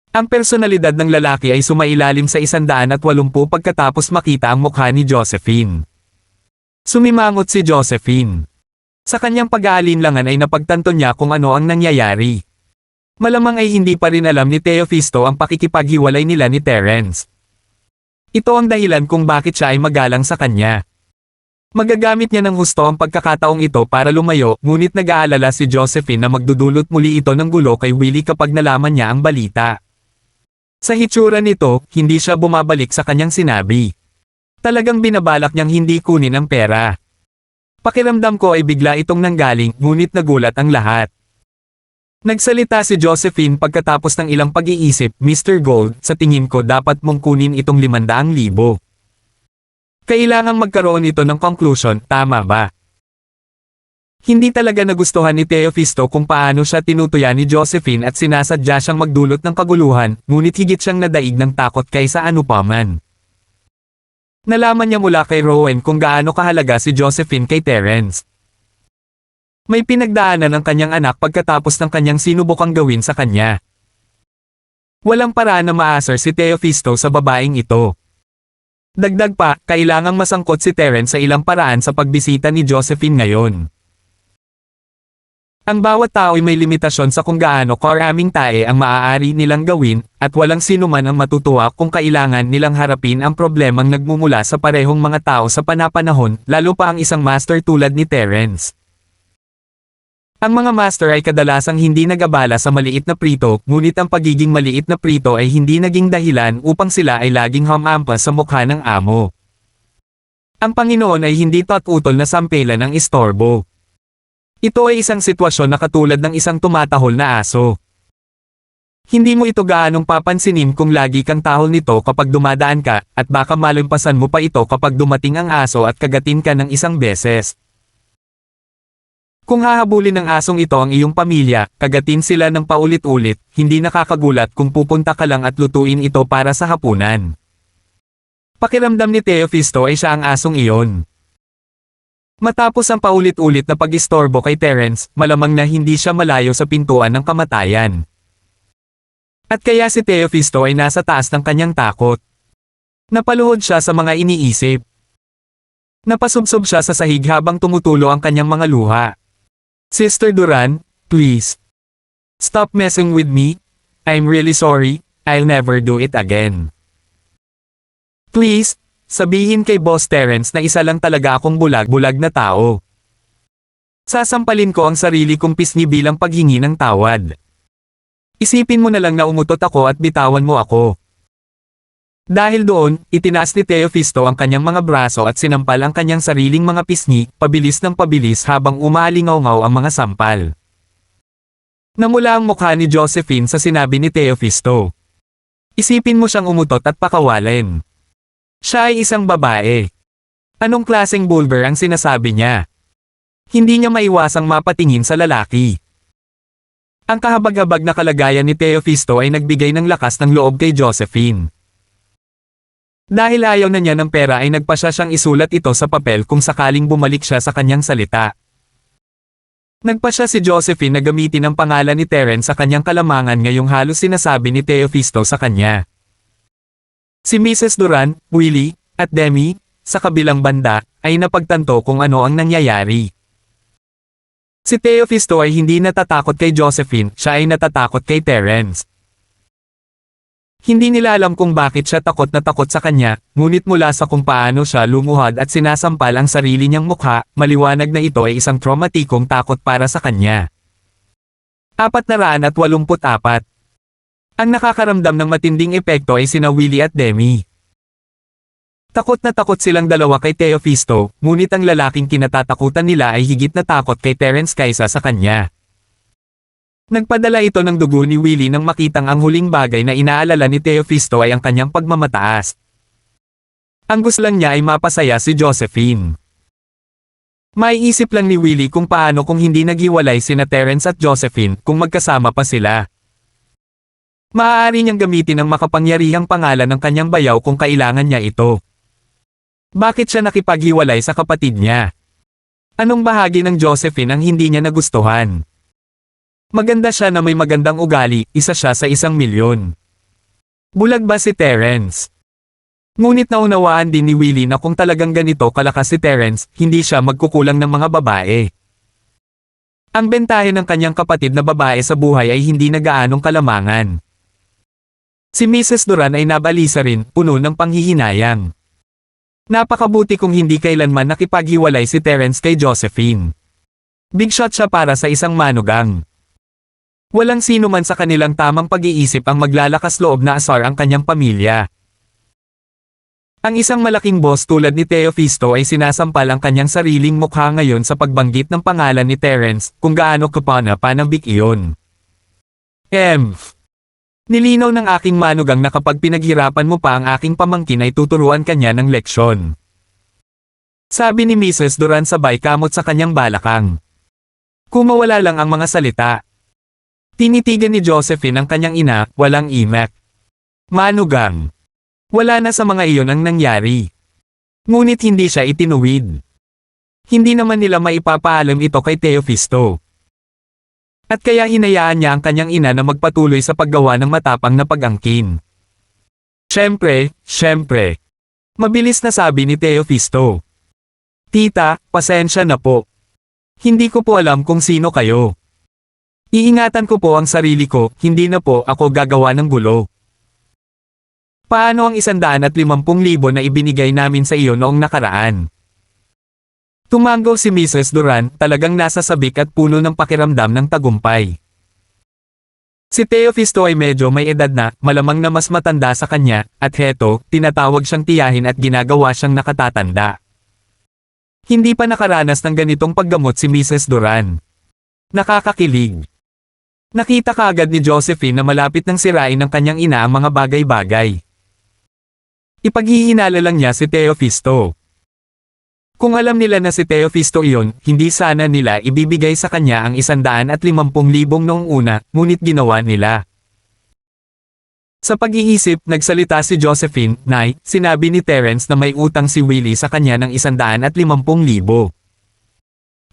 Speaker 1: Ang personalidad ng lalaki ay sumailalim sa 180 pagkatapos makita ang mukha ni Josephine. Sumimangot si Josephine. Sa kanyang pag-aalinlangan ay napagtanto niya kung ano ang nangyayari. Malamang ay hindi pa rin alam ni Teofisto ang pakikipaghiwalay nila ni Terence. Ito ang dahilan kung bakit siya ay magalang sa kanya. Magagamit niya ng husto ang pagkakataong ito para lumayo, ngunit nag-aalala si Josephine na magdudulot muli ito ng gulo kay Willie kapag nalaman niya ang balita. Sa hitsura nito, hindi siya bumabalik sa kanyang sinabi. Talagang binabalak niyang hindi kunin ang pera. Pakiramdam ko ay bigla itong nanggaling, ngunit nagulat ang lahat. Nagsalita si Josephine pagkatapos ng ilang pag-iisip, Mr. Gold, sa tingin ko dapat mong kunin itong 500,000. Kailangang magkaroon ito ng conclusion, tama ba? Hindi talaga nagustuhan ni Teofisto kung paano siya tinutuya ni Josephine at sinasadya siyang magdulot ng kaguluhan, ngunit higit siyang nadaig ng takot kaysa ano pa man. Nalaman niya mula kay Rowan kung gaano kahalaga si Josephine kay Terence. May pinagdaanan ang kanyang anak pagkatapos ng kanyang sinubukang gawin sa kanya. Walang paraan na maasar si Teofisto sa babaeng ito. Dagdag pa, kailangang masangkot si Terence sa ilang paraan sa pagbisita ni Josephine ngayon. Ang bawat tao ay may limitasyon sa kung gaano karaming tae ang maaari nilang gawin, at walang sino man ang matutuwa kung kailangan nilang harapin ang problemang nagmumula sa parehong mga tao sa panapanahon, lalo pa ang isang master tulad ni Terence. Ang mga master ay kadalasang hindi nag-abala sa maliit na prito, ngunit ang pagiging maliit na prito ay hindi naging dahilan upang sila ay laging hamampas sa mukha ng amo. Ang Panginoon ay hindi tatutol na sampelan ng istorbo. Ito ay isang sitwasyon na katulad ng isang tumatahol na aso. Hindi mo ito gaanong papansinin kung lagi kang tahol nito kapag dumadaan ka, at baka malampasan mo pa ito kapag dumating ang aso at kagatin ka ng isang beses. Kung hahabulin ng asong ito ang iyong pamilya, kagatin sila ng paulit-ulit, hindi nakakagulat kung pupunta ka lang at lutuin ito para sa hapunan. Pakiramdam ni Teofisto ay siya ang asong iyon. Matapos ang paulit-ulit na pag-istorbo kay Terence, malamang na hindi siya malayo sa pintuan ng kamatayan. At kaya si Teofisto ay nasa taas ng kanyang takot. Napaluhod siya sa mga iniisip. Napasubsob siya sa sahig habang tumutulo ang kanyang mga luha. Sister Duran, please. Stop messing with me. I'm really sorry, I'll never do it again. Please, sabihin kay Boss Terence na isa lang talaga akong bulag-bulag na tao. Sasampalin ko ang sarili kong pisngi bilang paghingi ng tawad. Isipin mo na lang na umutot ako at bitawan mo ako. Dahil doon, itinaas ni Teofisto ang kanyang mga braso at sinampal ang kanyang sariling mga pisngi, pabilis ng pabilis habang umaalingaw-ngaw ang mga sampal. Namula ang mukha ni Josephine sa sinabi ni Teofisto. Isipin mo siyang umutot at pakawalin. Siya ay isang babae. Anong klaseng bulber ang sinasabi niya? Hindi niya maiwasang mapatingin sa lalaki. Ang kahabag-habag na kalagayan ni Teofisto ay nagbigay ng lakas ng loob kay Josephine. Dahil ayaw na niya ng pera ay nagpasya siyang isulat ito sa papel kung sakaling bumalik siya sa kanyang salita. Nagpasya si Josephine na gamitin ang pangalan ni Terence sa kanyang kalamangan ngayong halos sinasabi ni Teofisto sa kanya. Si Mrs. Duran, Willie, at Demi, sa kabilang banda, ay napagtanto kung ano ang nangyayari. Si Teofisto ay hindi natatakot kay Josephine, siya ay natatakot kay Terence. Hindi nila alam kung bakit siya takot na takot sa kanya, ngunit mula sa kung paano siya lumuhad at sinasampal ang sarili niyang mukha, maliwanag na ito ay isang traumatikong takot para sa kanya. 484. Ang nakakaramdam ng matinding epekto ay sina Willie at Demi. Takot na takot silang dalawa kay Teofisto, ngunit ang lalaking kinatatakutan nila ay higit na takot kay Terence kaysa sa kanya. Nagpadala ito ng dugo ni Willie nang makitang ang huling bagay na inaalala ni Teofisto ay ang kanyang pagmamataas. Ang gusto lang niya ay mapasaya si Josephine. Maiisip lang ni Willie kung paano kung hindi naghiwalay sina Terence at Josephine kung magkasama pa sila. Maaari niyang gamitin ang makapangyarihang pangalan ng kanyang bayaw kung kailangan niya ito. Bakit siya nakipaghiwalay sa kapatid niya? Anong bahagi ng Josephine ang hindi niya nagustuhan? Maganda siya na may magandang ugali, isa siya sa 1,000,000. Bulag ba si Terence? Ngunit naunawaan din ni Willie na kung talagang ganito kalakas si Terence, hindi siya magkukulang ng mga babae. Ang bentahe ng kanyang kapatid na babae sa buhay ay hindi na gaanong kalamangan. Si Mrs. Duran ay nabalisa rin, puno ng panghihinayang. Napakabuti kung hindi kailanman nakipaghiwalay si Terence kay Josephine. Big shot siya para sa isang manugang. Walang sino man sa kanilang tamang pag-iisip ang maglalakas loob na asar ang kanyang pamilya. Ang isang malaking boss tulad ni Teofisto ay sinasampal ang kanyang sariling mukha ngayon sa pagbanggit ng pangalan ni Terence kung gaano kapanabik iyon. Nilinaw ng aking manugang na kapag pinaghirapan mo pa ang aking pamangkin ay tuturuan kanya ng leksyon. Sabi ni Mrs. Duran sabay kamot sa kanyang balakang. Kumawala lang ang mga salita. Tinitigan ni Josephine ang kanyang ina, walang imek. Manugang. Wala na sa mga iyon ang nangyari. Ngunit hindi siya itinuwid. Hindi naman nila maipapaalam ito kay Teofisto. At kaya hinayaan niya ang kanyang ina na magpatuloy sa paggawa ng matapang na pag-angkin. Siyempre. Mabilis na sabi ni Teofisto. Tita, pasensya na po. Hindi ko po alam kung sino kayo. Iingatan ko po ang sarili ko, hindi na po ako gagawa ng gulo. Paano ang 150,000 na ibinigay namin sa iyo noong nakaraan? Tumango si Mrs. Duran, talagang nasa sabik at puno ng pakiramdam ng tagumpay. Si Teofisto ay medyo may edad na, malamang na mas matanda sa kanya, at heto, tinatawag siyang tiyahin at ginagawa siyang nakatatanda. Hindi pa nakaranas ng ganitong paggamot si Mrs. Duran. Nakakakilig. Nakita kaagad ni Josephine na malapit nang sirain ng kanyang ina ang mga bagay-bagay. Ipaghihinala lang niya si Teofisto. Kung alam nila na si Teofisto iyon, hindi sana nila ibibigay sa kanya ang 150,000 noong una, ngunit ginawa nila. Sa pag-iisip, nagsalita si Josephine, "Nay, sinabi ni Terence na may utang si Willie sa kanya ng 150,000.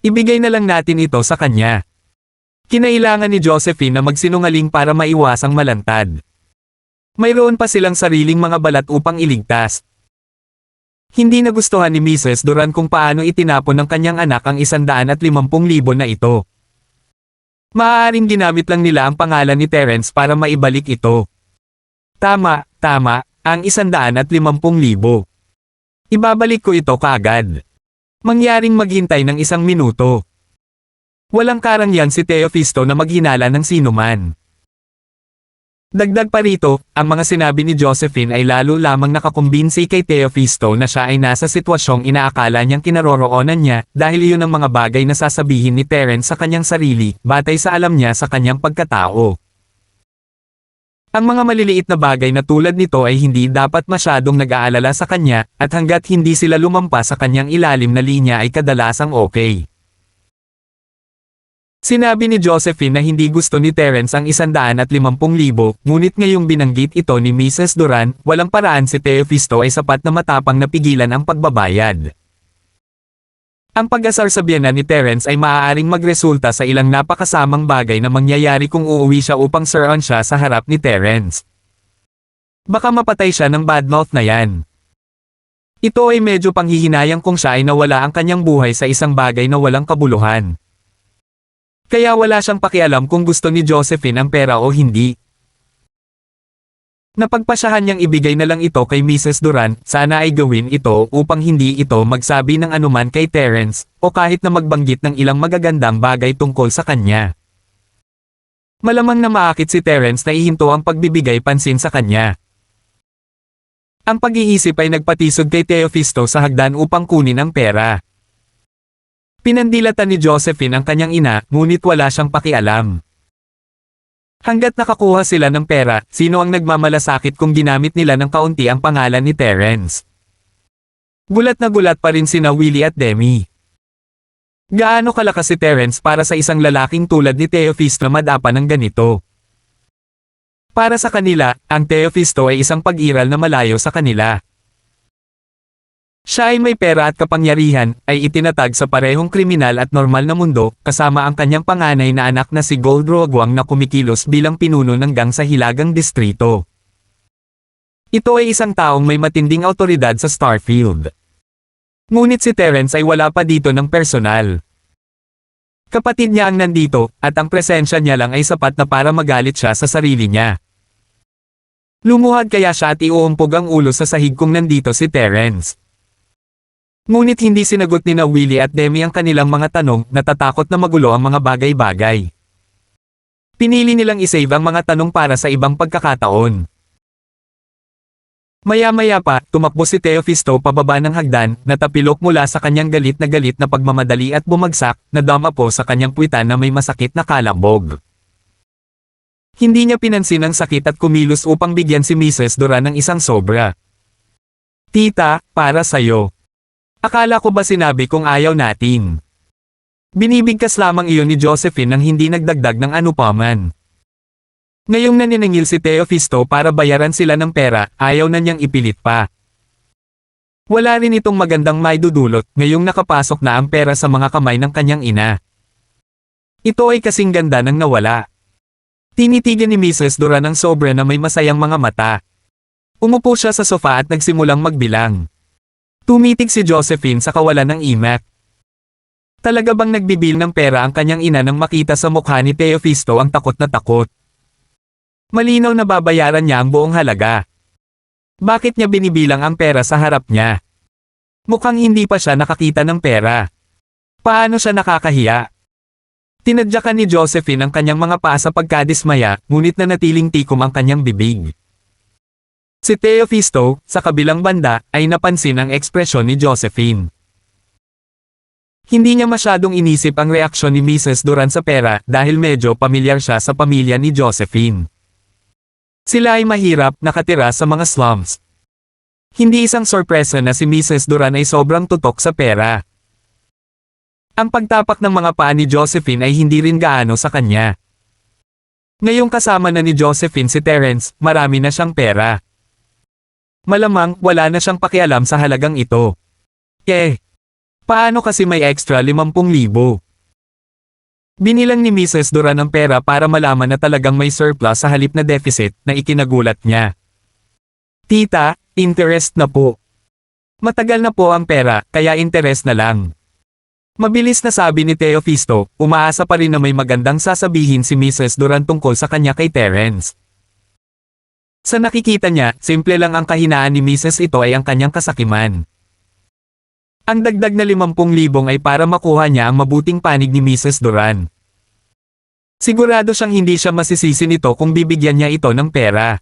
Speaker 1: Ibigay na lang natin ito sa kanya." Kinailangan ni Josephine na magsinungaling para maiwasang malantad. Mayroon pa silang sariling mga balat upang iligtas. Hindi nagustuhan ni Mrs. Duran kung paano itinapon ng kanyang anak ang 150,000 na ito. Maaaring ginamit lang nila ang pangalan ni Terence para maibalik ito. Tama, ang 150,000. Ibabalik ko ito kaagad. Mangyaring maghintay ng 1 minuto. Walang karangyaan si Teofisto na maghinala ng sinuman. Dagdag pa rito, ang mga sinabi ni Josephine ay lalo lamang nakakumbinsi kay Teofisto na siya ay nasa sitwasyong inaakala niyang kinaroroonan niya dahil iyon ang mga bagay na sasabihin ni Terence sa kanyang sarili, batay sa alam niya sa kanyang pagkatao. Ang mga maliliit na bagay na tulad nito ay hindi dapat masyadong nag-aalala sa kanya, at hanggat hindi sila lumampas sa kanyang ilalim na linya ay kadalasang okay. Sinabi ni Josephine na hindi gusto ni Terence ang 150,000, ngunit ngayong binanggit ito ni Mrs. Duran, walang paraan si Teofisto ay sapat na matapang na pigilan ang pagbabayad. Ang pag-asar sa biyenan ni Terence ay maaaring magresulta sa ilang napakasamang bagay na mangyayari kung uuwi siya upang sir-on siya sa harap ni Terence. Baka mapatay siya ng badmouth na yan. Ito ay medyo panghihinayang kung siya ay nawala ang kanyang buhay sa isang bagay na walang kabuluhan. Kaya wala siyang pakialam kung gusto ni Josephine ang pera o hindi. Napagpasyahan niyang ibigay na lang ito kay Mrs. Duran, sana ay gawin ito upang hindi ito magsabi ng anuman kay Terence, o kahit na magbanggit ng ilang magagandang bagay tungkol sa kanya. Malamang na maakit si Terence na ihinto ang pagbibigay pansin sa kanya. Ang pag-iisip ay nagpatisod kay Teofisto sa hagdan upang kunin ang pera. Pinandilatan ni Josephine ang kanyang ina, ngunit wala siyang pakialam. Hanggat nakakuha sila ng pera, sino ang nagmamalasakit kung ginamit nila ng kaunti ang pangalan ni Terence? Gulat na gulat pa rin sina Willie at Demi. Gaano kalakas si Terence para sa isang lalaking tulad ni Teofisto na madapa ng ganito? Para sa kanila, ang Teofisto ay isang pag-iral na malayo sa kanila. Siya ay may pera at kapangyarihan, ay itinatag sa parehong kriminal at normal na mundo, kasama ang kanyang panganay na anak na si Gold Roguang na kumikilos bilang pinuno ng gang sa Hilagang Distrito. Ito ay isang taong may matinding awtoridad sa Starfield. Ngunit si Terence ay wala pa dito ng personal. Kapatid niya ang nandito, at ang presensya niya lang ay sapat na para magalit siya sa sarili niya. Lumuhad kaya siya at iuumpog ang ulo sa sahig kung nandito si Terence. Ngunit hindi sinagot ni na Willie at Demi ang kanilang mga tanong, natatakot na magulo ang mga bagay-bagay. Pinili nilang isave ang mga tanong para sa ibang pagkakataon. Maya-maya pa, tumakbo si Teofisto pababa ng hagdan, natapilok mula sa kanyang galit na pagmamadali at bumagsak, nadama po sa kanyang puwitan na may masakit na kalambog. Hindi niya pinansin ang sakit at kumilos upang bigyan si Mrs. Duran ng isang sobra. "Tita, para sa'yo. Akala ko ba sinabi kong ayaw natin?" Binibigkas lamang iyon ni Josephine nang hindi nagdagdag ng anupaman. Ngayong naniningil si Teofisto para bayaran sila ng pera, ayaw na niyang ipilit pa. Wala rin itong magandang maidudulot, ngayong nakapasok na ang pera sa mga kamay ng kanyang ina. Ito ay kasing ganda ng nawala. Tinitigan ni Mrs. Duran ng sobra na may masayang mga mata. Umupo siya sa sofa at nagsimulang magbilang. Tumitig si Josephine sa kawalan ng imak. Talaga bang nagbibil ng pera ang kanyang ina nang makita sa mukha ni Teofisto ang takot na takot? Malinaw na babayaran niya ang buong halaga. Bakit niya binibilang ang pera sa harap niya? Mukhang hindi pa siya nakakita ng pera. Paano siya nakakahiya? Tinadyakan ni Josephine ang kanyang mga paa sa pagkadismaya, ngunit nanatiling tikom ang kanyang bibig. Si Teofisto, sa kabilang banda, ay napansin ang ekspresyon ni Josephine. Hindi niya masyadong inisip ang reaksyon ni Mrs. Duran sa pera dahil medyo pamilyar siya sa pamilya ni Josephine. Sila ay mahirap, nakatira sa mga slums. Hindi isang sorpresa na si Mrs. Duran ay sobrang tutok sa pera. Ang pagtapak ng mga paa ni Josephine ay hindi rin gaano sa kanya. Ngayong kasama na ni Josephine si Terence, marami na siyang pera. Malamang wala na siyang pakialam sa halagang ito. Paano kasi may extra 50,000? Binilang ni Mrs. Duran ang pera para malaman na talagang may surplus sa halip na deficit na ikinagulat niya. Tita, interest na po. Matagal na po ang pera, kaya interest na lang. Mabilis na sabi ni Teofisto, umaasa pa rin na may magandang sasabihin si Mrs. Duran tungkol sa kanya kay Terence. Sa nakikita niya, simple lang ang kahinaan ni Mrs. ito ay ang kanyang kasakiman. Ang dagdag na 50,000 ay para makuha niya ang mabuting panig ni Mrs. Duran. Sigurado siyang hindi siya masisisi nito kung bibigyan niya ito ng pera.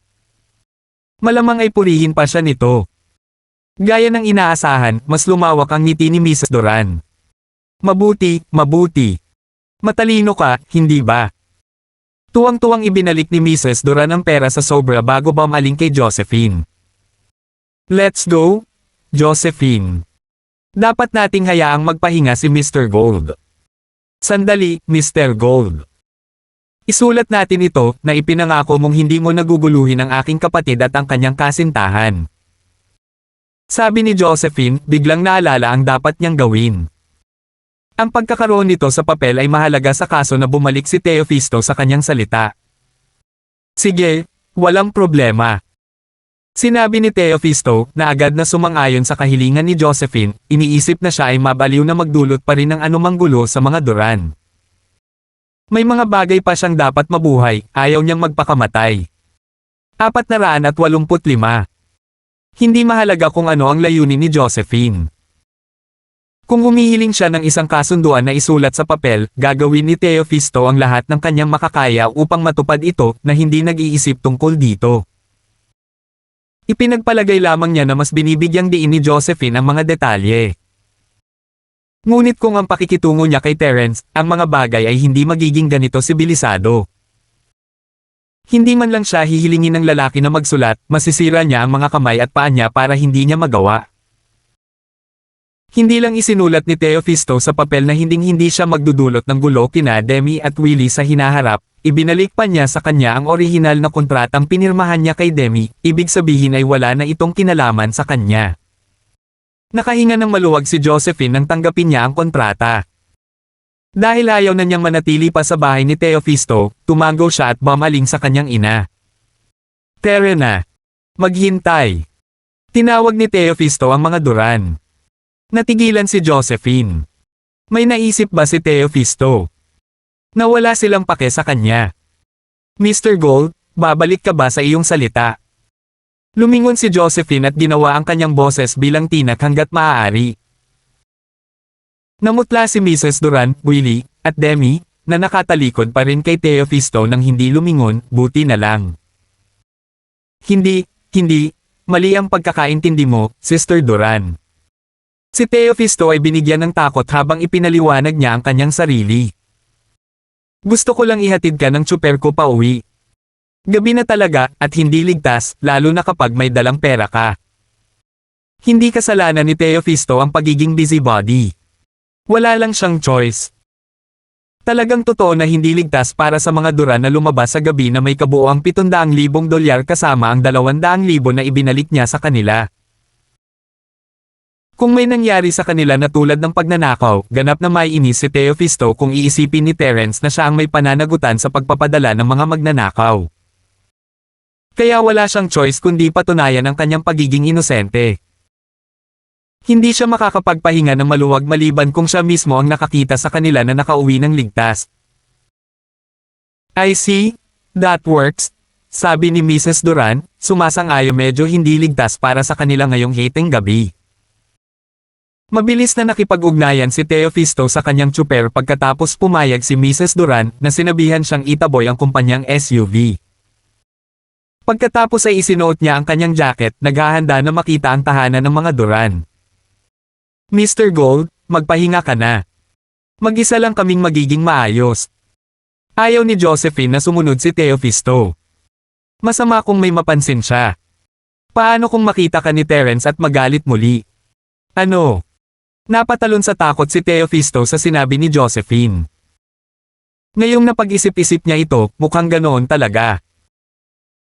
Speaker 1: Malamang ay purihin pa siya nito. Gaya ng inaasahan, mas lumawak ang ngiti ni Mrs. Duran. Mabuti. Matalino ka, hindi ba? Tuwang-tuwang ibinalik ni Mrs. Duran ang pera sa sobra bago bumaling kay Josephine. Let's go, Josephine. Dapat nating hayaang magpahinga si Mr. Gold. Sandali, Mr. Gold. Isulat natin ito na ipinangako mong hindi mo naguguluhin ang aking kapatid at ang kanyang kasintahan. Sabi ni Josephine, biglang naalala ang dapat niyang gawin. Ang pagkakaroon nito sa papel ay mahalaga sa kaso na bumalik si Teofisto sa kanyang salita. Sige, walang problema. Sinabi ni Teofisto na agad na sumang-ayon sa kahilingan ni Josephine, iniisip na siya ay mabaliw na magdulot pa rin ng anumang gulo sa mga Duran. May mga bagay pa siyang dapat mabuhay, ayaw niyang magpakamatay. 485. Hindi mahalaga kung ano ang layunin ni Josephine. Kung humihiling siya ng isang kasunduan na isulat sa papel, gagawin ni Teofisto ang lahat ng kanyang makakaya upang matupad ito na hindi nag-iisip tungkol dito. Ipinagpalagay lamang niya na mas binibigyang diin ni Josephine ang mga detalye. Ngunit kung ang pakikitungo niya kay Terence, ang mga bagay ay hindi magiging ganito sibilisado. Hindi man lang siya hihilingin ng lalaki na magsulat, masisira niya ang mga kamay at paa niya para hindi niya magawa. Hindi lang isinulat ni Teofisto sa papel na hinding-hindi siya magdudulot ng gulo kina Demi at Willie sa hinaharap, ibinalik pa niya sa kanya ang orihinal na kontratang pinirmahan niya kay Demi, ibig sabihin ay wala na itong kinalaman sa kanya. Nakahinga ng maluwag si Josephine nang tanggapin niya ang kontrata. Dahil ayaw na niyang manatili pa sa bahay ni Teofisto, tumango siya at bumaling sa kanyang ina. Terena. Maghintay. Tinawag ni Teofisto ang mga Duran. Natigilan si Josephine. May naisip ba si Teofisto? Nawala silang pake sa kanya. Mr. Gold, babalik ka ba sa iyong salita? Lumingon si Josephine at ginawa ang kanyang boses bilang tinak hanggat maaari. Namutla si Mrs. Duran, Willie, at Demi, na nakatalikod pa rin kay Teofisto nang hindi lumingon, buti na lang. Hindi, mali ang pagkakaintindi mo, Sister Duran. Si Teofisto ay binigyan ng takot habang ipinaliwanag niya ang kanyang sarili. Gusto ko lang ihatid ka ng tsuper ko pa uwi. Gabi na talaga at hindi ligtas, lalo na kapag may dalang pera ka. Hindi kasalanan ni Teofisto ang pagiging busybody. Wala lang siyang choice. Talagang totoo na hindi ligtas para sa mga Duran na lumabas sa gabi na may kabuoang $700,000 kasama ang $200,000 na ibinalik niya sa kanila. Kung may nangyari sa kanila na tulad ng pagnanakaw, ganap na maiinis si Teofisto kung iisipin ni Terence na siya ang may pananagutan sa pagpapadala ng mga magnanakaw. Kaya wala siyang choice kundi patunayan ang kanyang pagiging inosente. Hindi siya makakapagpahinga ng maluwag maliban kung siya mismo ang nakakita sa kanila na nakauwi ng ligtas. I see, that works, sabi ni Mrs. Duran, sumasang-ayon medyo hindi ligtas para sa kanila ngayong hiteng gabi. Mabilis na nakipag-ugnayan si Teofisto sa kanyang tsuper pagkatapos pumayag si Mrs. Duran na sinabihan siyang itaboy ang kumpanyang SUV. Pagkatapos ay isinuot niya ang kanyang jacket, naghahanda na makita ang tahanan ng mga Duran. Mr. Gold, magpahinga ka na. Mag-isa lang kaming magiging maayos. Ayaw ni Josephine na sumunod si Teofisto. Masama kung may mapansin siya. Paano kung makita ka ni Terence at magalit muli? Ano? Napatalon sa takot si Teofisto sa sinabi ni Josephine. Ngayong napag-isip-isip niya ito, mukhang ganoon talaga.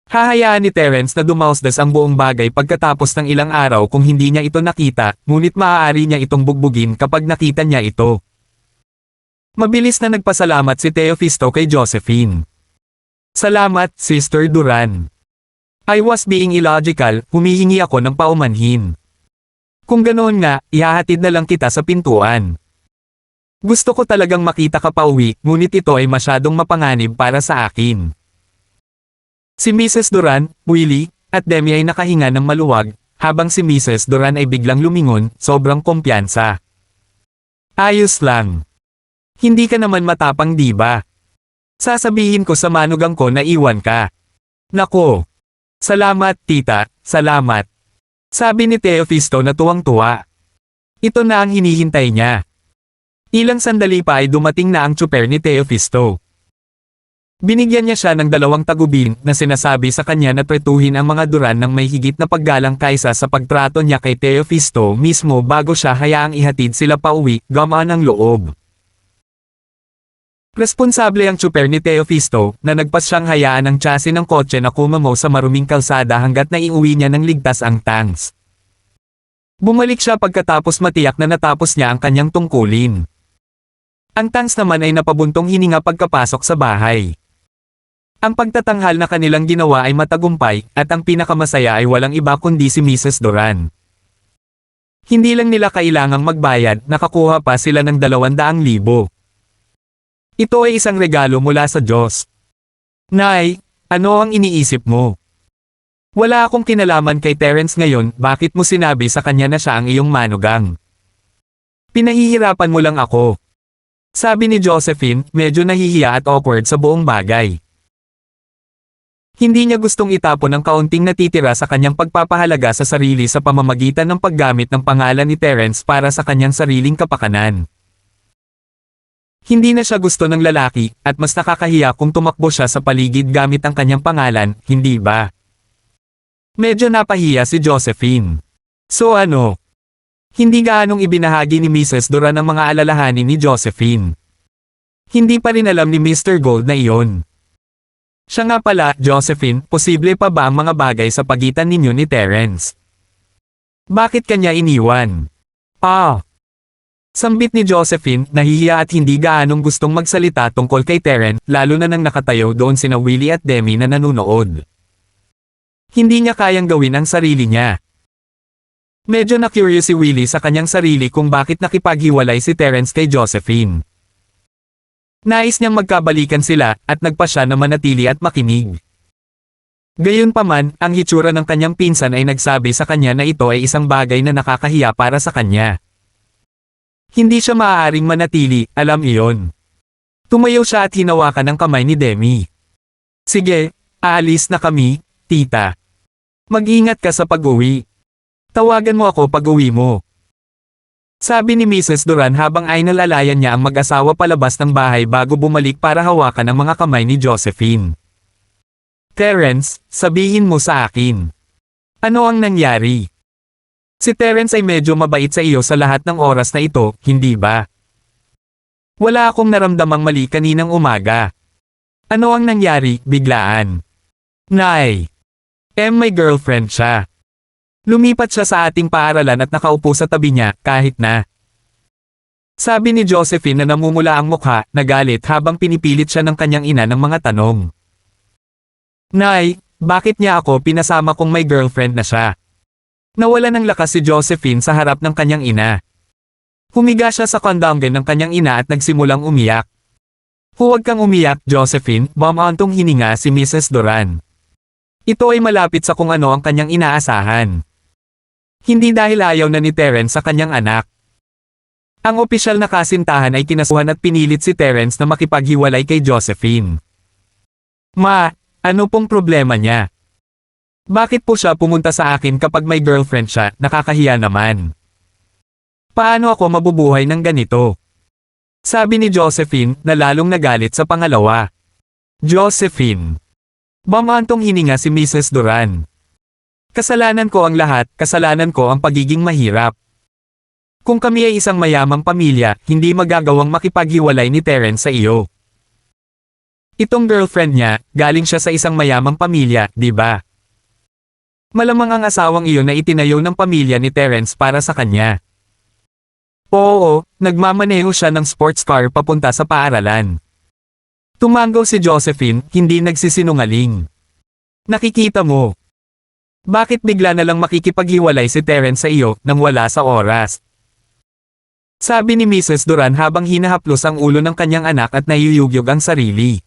Speaker 1: Hahayaan ni Terence na dumausdas ang buong bagay pagkatapos ng ilang araw kung hindi niya ito nakita, ngunit maaari niya itong bugbugin kapag nakita niya ito. Mabilis na nagpasalamat si Teofisto kay Josephine. Salamat, Sister Duran. I was being illogical, humihingi ako ng paumanhin. Kung ganoon nga, ihahatid na lang kita sa pintuan. Gusto ko talagang makita ka pauwi, ngunit ito ay masyadong mapanganib para sa akin. Si Mrs. Duran, Willie, at Demi ay nakahinga ng maluwag, habang si Mrs. Duran ay biglang lumingon, sobrang kumpiyansa. Ayos lang. Hindi ka naman matapang diba? Sasabihin ko sa manugang ko na iwan ka. Nako. Salamat, tita, salamat. Sabi ni Teofisto na tuwang-tuwa. Ito na ang hinihintay niya. Ilang sandali pa ay dumating na ang tsuper ni Teofisto. Binigyan niya siya ng 2 tagubin na sinasabi sa kanya na tretuhin ang mga Duran ng may higit na paggalang kaysa sa pagtrato niya kay Teofisto mismo bago siya hayaang ihatid sila pauwi, gamaan ang loob. Responsable ang tsuper ni Teofisto na nagpas siyang hayaan ang chassis ng kotse na kumamaw sa maruming kalsada hanggat naiuwi niya ng ligtas ang tanks. Bumalik siya pagkatapos matiyak na natapos niya ang kanyang tungkulin. Ang tanks naman ay napabuntong hininga pagkapasok sa bahay. Ang pagtatanghal na kanilang ginawa ay matagumpay, at ang pinakamasaya ay walang iba kundi si Mrs. Duran. Hindi lang nila kailangang magbayad, nakakuha pa sila ng 200,000. Ito ay isang regalo mula sa Diyos. Nay, ano ang iniisip mo? Wala akong kinalaman kay Terence ngayon, bakit mo sinabi sa kanya na siya ang iyong manugang? Pinahihirapan mo lang ako. Sabi ni Josephine, medyo nahihiya at awkward sa buong bagay. Hindi niya gustong itapon ang kaunting natitira sa kanyang pagpapahalaga sa sarili sa pamamagitan ng paggamit ng pangalan ni Terence para sa kanyang sariling kapakanan. Hindi na siya gusto ng lalaki, at mas nakakahiya kung tumakbo siya sa paligid gamit ang kanyang pangalan, hindi ba? Medyo napahiya si Josephine. So ano? Hindi gaanong ibinahagi ni Mrs. Duran ang mga alalahanin ni Josephine. Hindi pa rin alam ni Mr. Gold na iyon. Siya nga pala, Josephine, posible pa ba ang mga bagay sa pagitan ninyo ni Terence? Bakit kanya iniwan? Sambit ni Josephine, nahihiya at hindi gaanong gustong magsalita tungkol kay Terence, lalo na nang nakatayo doon sina Willie at Demi na nanunood. Hindi niya kayang gawin ang sarili niya. Medyo na-curious si Willie sa kanyang sarili kung bakit nakipaghiwalay si Terence kay Josephine. Nais niyang magkabalikan sila, at nagpa siya na manatili at makinig. Gayunpaman, ang hitsura ng kanyang pinsan ay nagsabi sa kanya na ito ay isang bagay na nakakahiya para sa kanya. Hindi siya maaaring manatili, alam iyon. Tumayo siya at hinawakan ang kamay ni Demi. Sige, aalis na kami, tita. Mag-ingat ka sa pag-uwi. Tawagan mo ako pag-uwi mo. Sabi ni Mrs. Duran habang ay nalalayan niya ang mag-asawa palabas ng bahay bago bumalik para hawakan ang mga kamay ni Josephine. Terence, sabihin mo sa akin. Ano ang nangyari? Si Terence ay medyo mabait sa iyo sa lahat ng oras na ito, hindi ba? Wala akong naramdamang mali kaninang umaga. Ano ang nangyari, biglaan? Nay! May girlfriend siya. Lumipat siya sa ating paaralan at nakaupo sa tabi niya, kahit na. Sabi ni Josephine na namumula ang mukha, nagalit habang pinipilit siya ng kanyang ina ng mga tanong. Nay, bakit niya ako pinasama kung may girlfriend na siya? Nawala ng lakas si Josephine sa harap ng kanyang ina. Humiga siya sa kondanggen ng kanyang ina at nagsimulang umiyak. Huwag kang umiyak, Josephine, bumantong hininga si Mrs. Duran. Ito ay malapit sa kung ano ang kanyang inaasahan. Hindi dahil ayaw na ni Terence sa kanyang anak. Ang opisyal na kasintahan ay kinasuhan at pinilit si Terence na makipaghiwalay kay Josephine. Ma, ano pong problema niya? Bakit po siya pumunta sa akin kapag may girlfriend siya, nakakahiya naman? Paano ako mabubuhay ng ganito? Sabi ni Josephine na lalong nagalit sa pangalawa. Josephine. Bumantong hininga si Mrs. Duran. Kasalanan ko ang lahat, kasalanan ko ang pagiging mahirap. Kung kami ay isang mayamang pamilya, hindi magagawang makipaghiwalay ni Terence sa iyo. Itong girlfriend niya, galing siya sa isang mayamang pamilya, di ba? Malamang ang asawang iyon na itinayo ng pamilya ni Terence para sa kanya. Oo, nagmamaneho siya ng sports car papunta sa paaralan. Tumango si Josephine, hindi nagsisinungaling. Nakikita mo. Bakit bigla na lang makikipaghiwalay si Terence sa iyo nang wala sa oras? Sabi ni Mrs. Duran habang hinahaplos ang ulo ng kanyang anak at nayuyugyog ang sarili.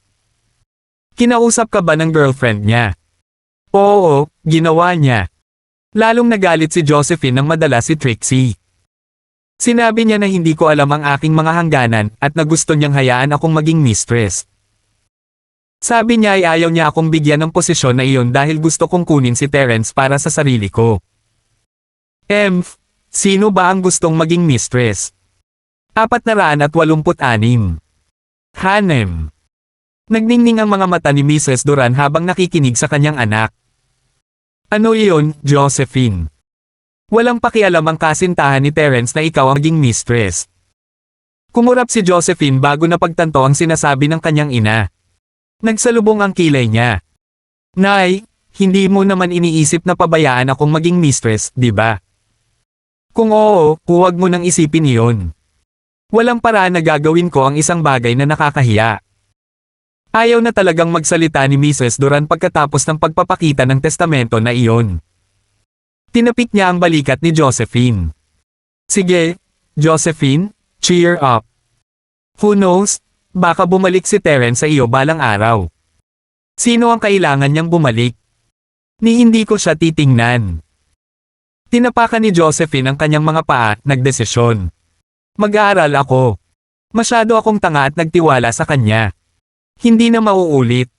Speaker 1: Kinausap ka ba ng girlfriend niya? Oo, ginawa niya. Lalong nagalit si Josephine nang madala si Trixie. Sinabi niya na hindi ko alam ang aking mga hangganan at na gusto niyang hayaan akong maging mistress. Sabi niya ay ayaw niya akong bigyan ng posisyon na iyon dahil gusto kong kunin si Terence para sa sarili ko. Sino ba ang gustong maging mistress? 486. Hanem. Nagningning ang mga mata ni Mrs. Duran habang nakikinig sa kanyang anak. Ano iyon, Josephine? Walang pakialam ang kasintahan ni Terence na ikaw ang maging mistress. Kumurap si Josephine bago napagtanto ang sinasabi ng kanyang ina. Nagsalubong ang kilay niya. Nay, hindi mo naman iniisip na pabayaan akong maging mistress, di ba? Kung oo, huwag mo nang isipin iyon. Walang paraan na gagawin ko ang isang bagay na nakakahiya. Ayaw na talagang magsalita ni Mrs. Duran pagkatapos ng pagpapakita ng testamento na iyon. Tinapik niya ang balikat ni Josephine. Sige, Josephine, cheer up. Who knows, baka bumalik si Terence sa iyo balang araw. Sino ang kailangan niyang bumalik? Ni hindi ko siya titingnan. Tinapakan ni Josephine ang kanyang mga paa, nagdesisyon. Mag-aaral ako. Masyado akong tanga at nagtiwala sa kanya. Hindi na mauulit.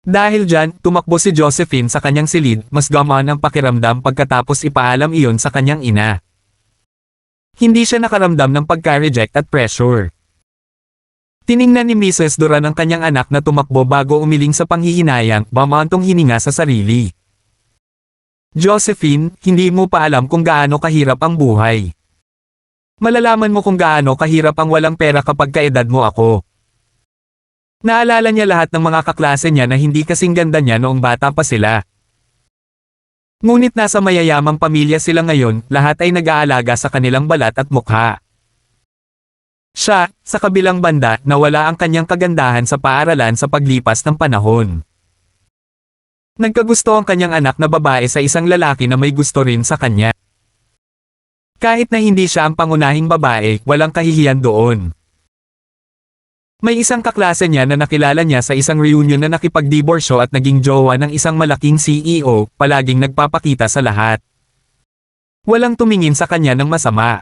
Speaker 1: Dahil dyan, tumakbo si Josephine sa kanyang silid, mas gamaan ang pakiramdam pagkatapos ipaalam iyon sa kanyang ina. Hindi siya nakaramdam ng pagka-reject at pressure. Tiningnan ni Mrs. Duran ang kanyang anak na tumakbo bago umiling sa panghihinayang, bumantong hininga sa sarili. Josephine, hindi mo pa alam kung gaano kahirap ang buhay. Malalaman mo kung gaano kahirap ang walang pera kapag kaedad mo ako. Naalala niya lahat ng mga kaklase niya na hindi kasing ganda niya noong bata pa sila. Ngunit nasa mayayamang pamilya sila ngayon, lahat ay nag-aalaga sa kanilang balat at mukha. Siya, sa kabilang banda, nawala ang kanyang kagandahan sa paaralan sa paglipas ng panahon. Nagkagusto ang kanyang anak na babae sa isang lalaki na may gusto rin sa kanya. Kahit na hindi siya ang pangunahing babae, walang kahihiyan doon. May isang kaklase niya na nakilala niya sa isang reunion na nakipagdiborsyo at naging jowa ng isang malaking CEO, palaging nagpapakita sa lahat. Walang tumingin sa kanya ng masama.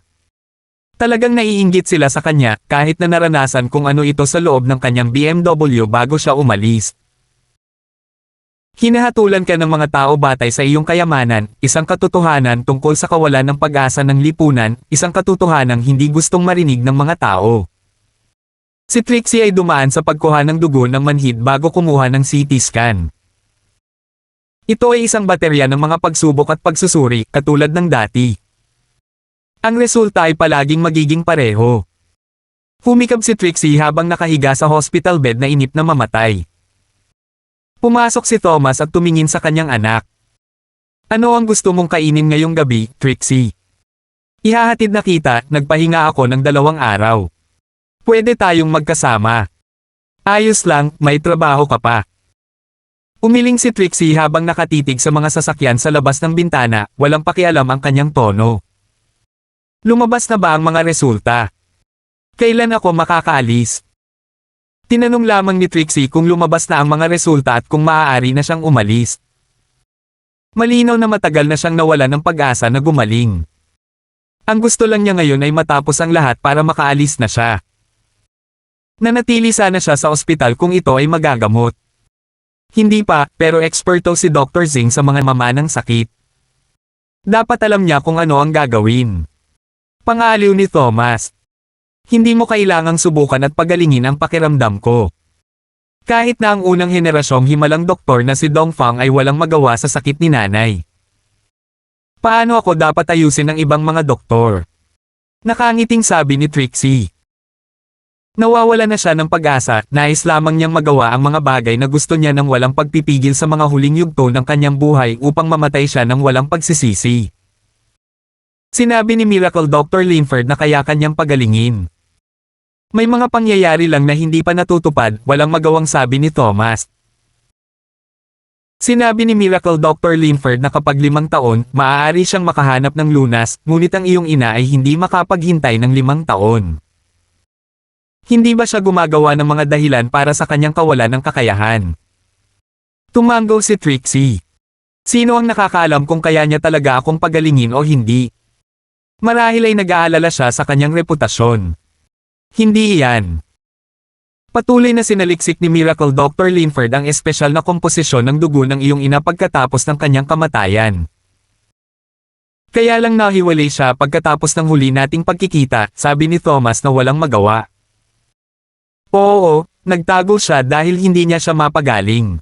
Speaker 1: Talagang naiinggit sila sa kanya, kahit na naranasan kung ano ito sa loob ng kanyang BMW bago siya umalis. Hinahatulan ka ng mga tao batay sa iyong kayamanan, isang katotohanan tungkol sa kawalan ng pag-asa ng lipunan, isang katotohanang hindi gustong marinig ng mga tao. Si Trixie ay dumaan sa pagkuha ng dugo ng manhid bago kumuha ng CT scan. Ito ay isang baterya ng mga pagsubok at pagsusuri, katulad ng dati. Ang resulta ay palaging magiging pareho. Humikab si Trixie habang nakahiga sa hospital bed na inip na mamatay. Pumasok si Thomas at tumingin sa kanyang anak. Ano ang gusto mong kainin ngayong gabi, Trixie? Ihahatid na kita, nagpahinga ako ng 2 araw. Pwede tayong magkasama. Ayos lang, may trabaho ka pa. Umiling si Trixie habang nakatitig sa mga sasakyan sa labas ng bintana, walang pakialam ang kanyang tono. Lumabas na ba ang mga resulta? Kailan ako makakaalis? Tinanong lamang ni Trixie kung lumabas na ang mga resulta at kung maaari na siyang umalis. Malinaw na matagal na siyang nawala ng pag-asa na gumaling. Ang gusto lang niya ngayon ay matapos ang lahat para makaalis na siya. Nanatili sana siya sa ospital kung ito ay magagamot. Hindi pa, pero eksperto si Dr. Zing sa mga mamanang sakit. Dapat alam niya kung ano ang gagawin. Pangaliw ni Thomas. Hindi mo kailangang subukan at pagalingin ang pakiramdam ko. Kahit na ang unang henerasyong himalang doktor na si Dongfang ay walang magawa sa sakit ni nanay. Paano ako dapat ayusin ng ibang mga doktor? Nakangiting sabi ni Trixie. Nawawala na siya ng pag-asa, nais lamang niyang magawa ang mga bagay na gusto niya nang walang pagpipigil sa mga huling yugto ng kanyang buhay upang mamatay siya ng walang pagsisisi. Sinabi ni Miracle Dr. Linford na kaya kanyang pagalingin. May mga pangyayari lang na hindi pa natutupad, walang magawang sabi ni Thomas. Sinabi ni Miracle Dr. Linford na kapag 5 taon, maaari siyang makahanap ng lunas, ngunit ang iyong ina ay hindi makapaghintay ng 5 taon. Hindi ba siya gumagawa ng mga dahilan para sa kanyang kawalan ng kakayahan? Tumango si Trixie. Sino ang nakakaalam kung kaya niya talaga akong pagalingin o hindi? Marahil ay nag-aalala siya sa kanyang reputasyon. Hindi iyan. Patuloy na sinaliksik ni Miracle Dr. Linford ang espesyal na komposisyon ng dugo ng iyong ina pagkatapos ng kanyang kamatayan. Kaya lang nahiwalay siya pagkatapos ng huli nating pagkikita, sabi ni Thomas na walang magawa. Oo, nagtago siya dahil hindi niya siya mapagaling.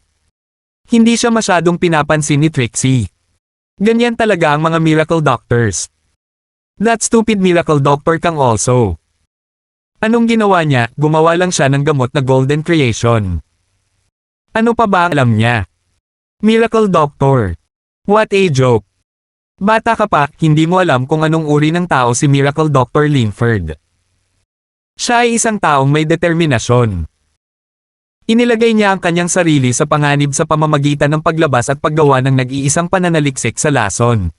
Speaker 1: Hindi siya masyadong pinapansin ni Trixie. Ganyan talaga ang mga miracle doctors. That stupid miracle doctor kang also. Anong ginawa niya? Gumawa lang siya ng gamot na golden creation. Ano pa ba ang alam niya? Miracle doctor. What a joke. Bata ka pa, hindi mo alam kung anong uri ng tao si Miracle Dr. Linford. Siya ay isang taong may determinasyon. Inilagay niya ang kanyang sarili sa panganib sa pamamagitan ng paglabas at paggawa ng nag-iisang pananaliksik sa lason.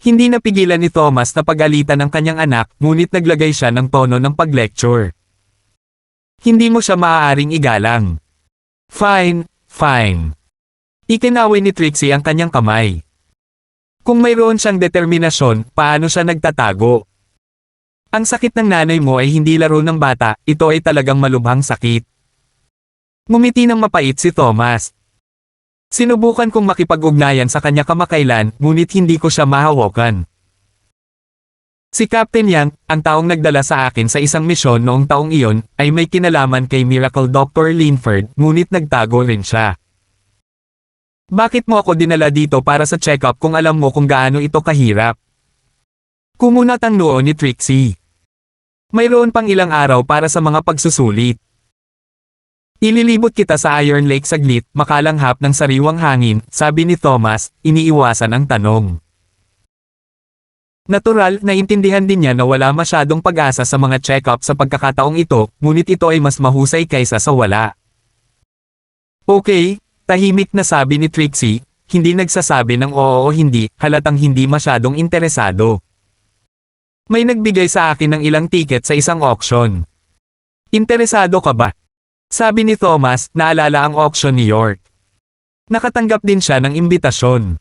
Speaker 1: Hindi napigilan ni Thomas na pagalitan ng kanyang anak, ngunit naglagay siya ng tono ng pag-lecture. Hindi mo siya maaaring igalang. Fine, fine. Ikinaway ni Trixie ang kanyang kamay. Kung mayroon siyang determinasyon, paano siya nagtatago? Ang sakit ng nanay mo ay hindi laro ng bata, ito ay talagang malubhang sakit. Ngumiti ng mapait si Thomas. Sinubukan kong makipag-ugnayan sa kanya kamakailan, ngunit hindi ko siya mahawakan. Si Captain Yang, ang taong nagdala sa akin sa isang misyon noong taong iyon, ay may kinalaman kay Miracle Dr. Linford, ngunit nagtago rin siya. Bakit mo ako dinala dito para sa check-up kung alam mo kung gaano ito kahirap? Kumunat ang noo ni Trixie. Mayroon pang ilang araw para sa mga pagsusulit. Ililibot kita sa Iron Lake saglit, makalanghap ng sariwang hangin, sabi ni Thomas, iniiwasan ang tanong. Natural, naintindihan din niya na wala masyadong pag-asa sa mga check-up sa pagkakataong ito, ngunit ito ay mas mahusay kaysa sa wala. Okay, tahimik na sabi ni Trixie, hindi nagsasabi ng oo o hindi, halatang hindi masyadong interesado. May nagbigay sa akin ng ilang tiket sa isang auction. Interesado ka ba? Sabi ni Thomas, naalala ang auction ni York. Nakatanggap din siya ng imbitasyon.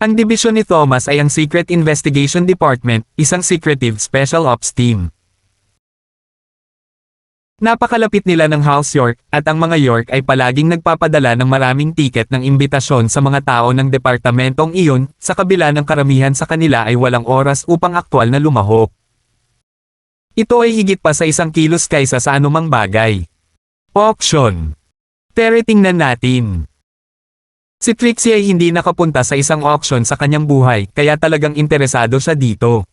Speaker 1: Ang dibisyon ni Thomas ay ang Secret Investigation Department, isang secretive special ops team. Napakalapit nila ng House York, at ang mga York ay palaging nagpapadala ng maraming tiket ng imbitasyon sa mga tao ng departamentong iyon, sa kabila ng karamihan sa kanila ay walang oras upang aktwal na lumahok. Ito ay higit pa sa 1 kilos kaysa sa anumang bagay. Auction. Pero tingnan natin. Si Trixie ay hindi nakapunta sa isang auction sa kanyang buhay, kaya talagang interesado siya dito.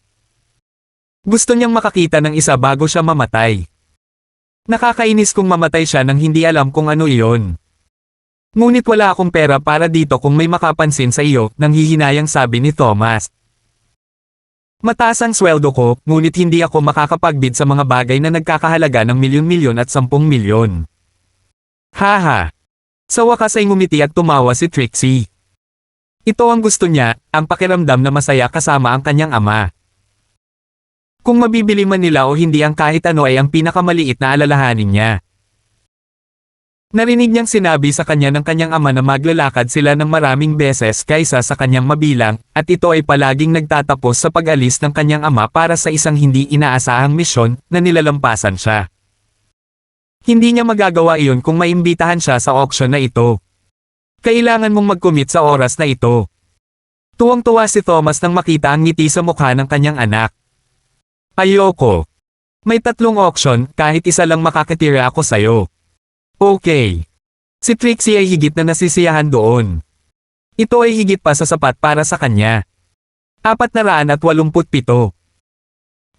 Speaker 1: Gusto niyang makakita ng isa bago siya mamatay. Nakakainis kung mamatay siya nang hindi alam kung ano iyon. Ngunit wala akong pera para dito kung may makapansin sa iyo, nanghihinayang sabi ni Thomas. Mataas ang sweldo ko, ngunit hindi ako makakapagbid sa mga bagay na nagkakahalaga ng milyon-milyon at 10 milyon. Haha. Sa wakas ay ngumiti at tumawa si Trixie. Ito ang gusto niya, ang pakiramdam na masaya kasama ang kanyang ama. Kung mabibili man nila o hindi ang kahit ano ay ang pinakamaliit na alalahanin niya. Narinig niyang sinabi sa kanya ng kanyang ama na maglalakad sila ng maraming beses kaysa sa kanyang mabilang, at ito ay palaging nagtatapos sa pag-alis ng kanyang ama para sa isang hindi inaasahang misyon na nilalampasan siya. Hindi niya magagawa iyon kung maimbitahan siya sa auction na ito. Kailangan mong mag-commit sa oras na ito. Tuwang-tuwa si Thomas nang makita ang ngiti sa mukha ng kanyang anak. Ayoko. May 3 auction, kahit isa lang makakatira ako sa'yo. Okay. Si Trixie ay higit na nasisiyahan doon. Ito ay higit pa sa sapat para sa kanya. 487.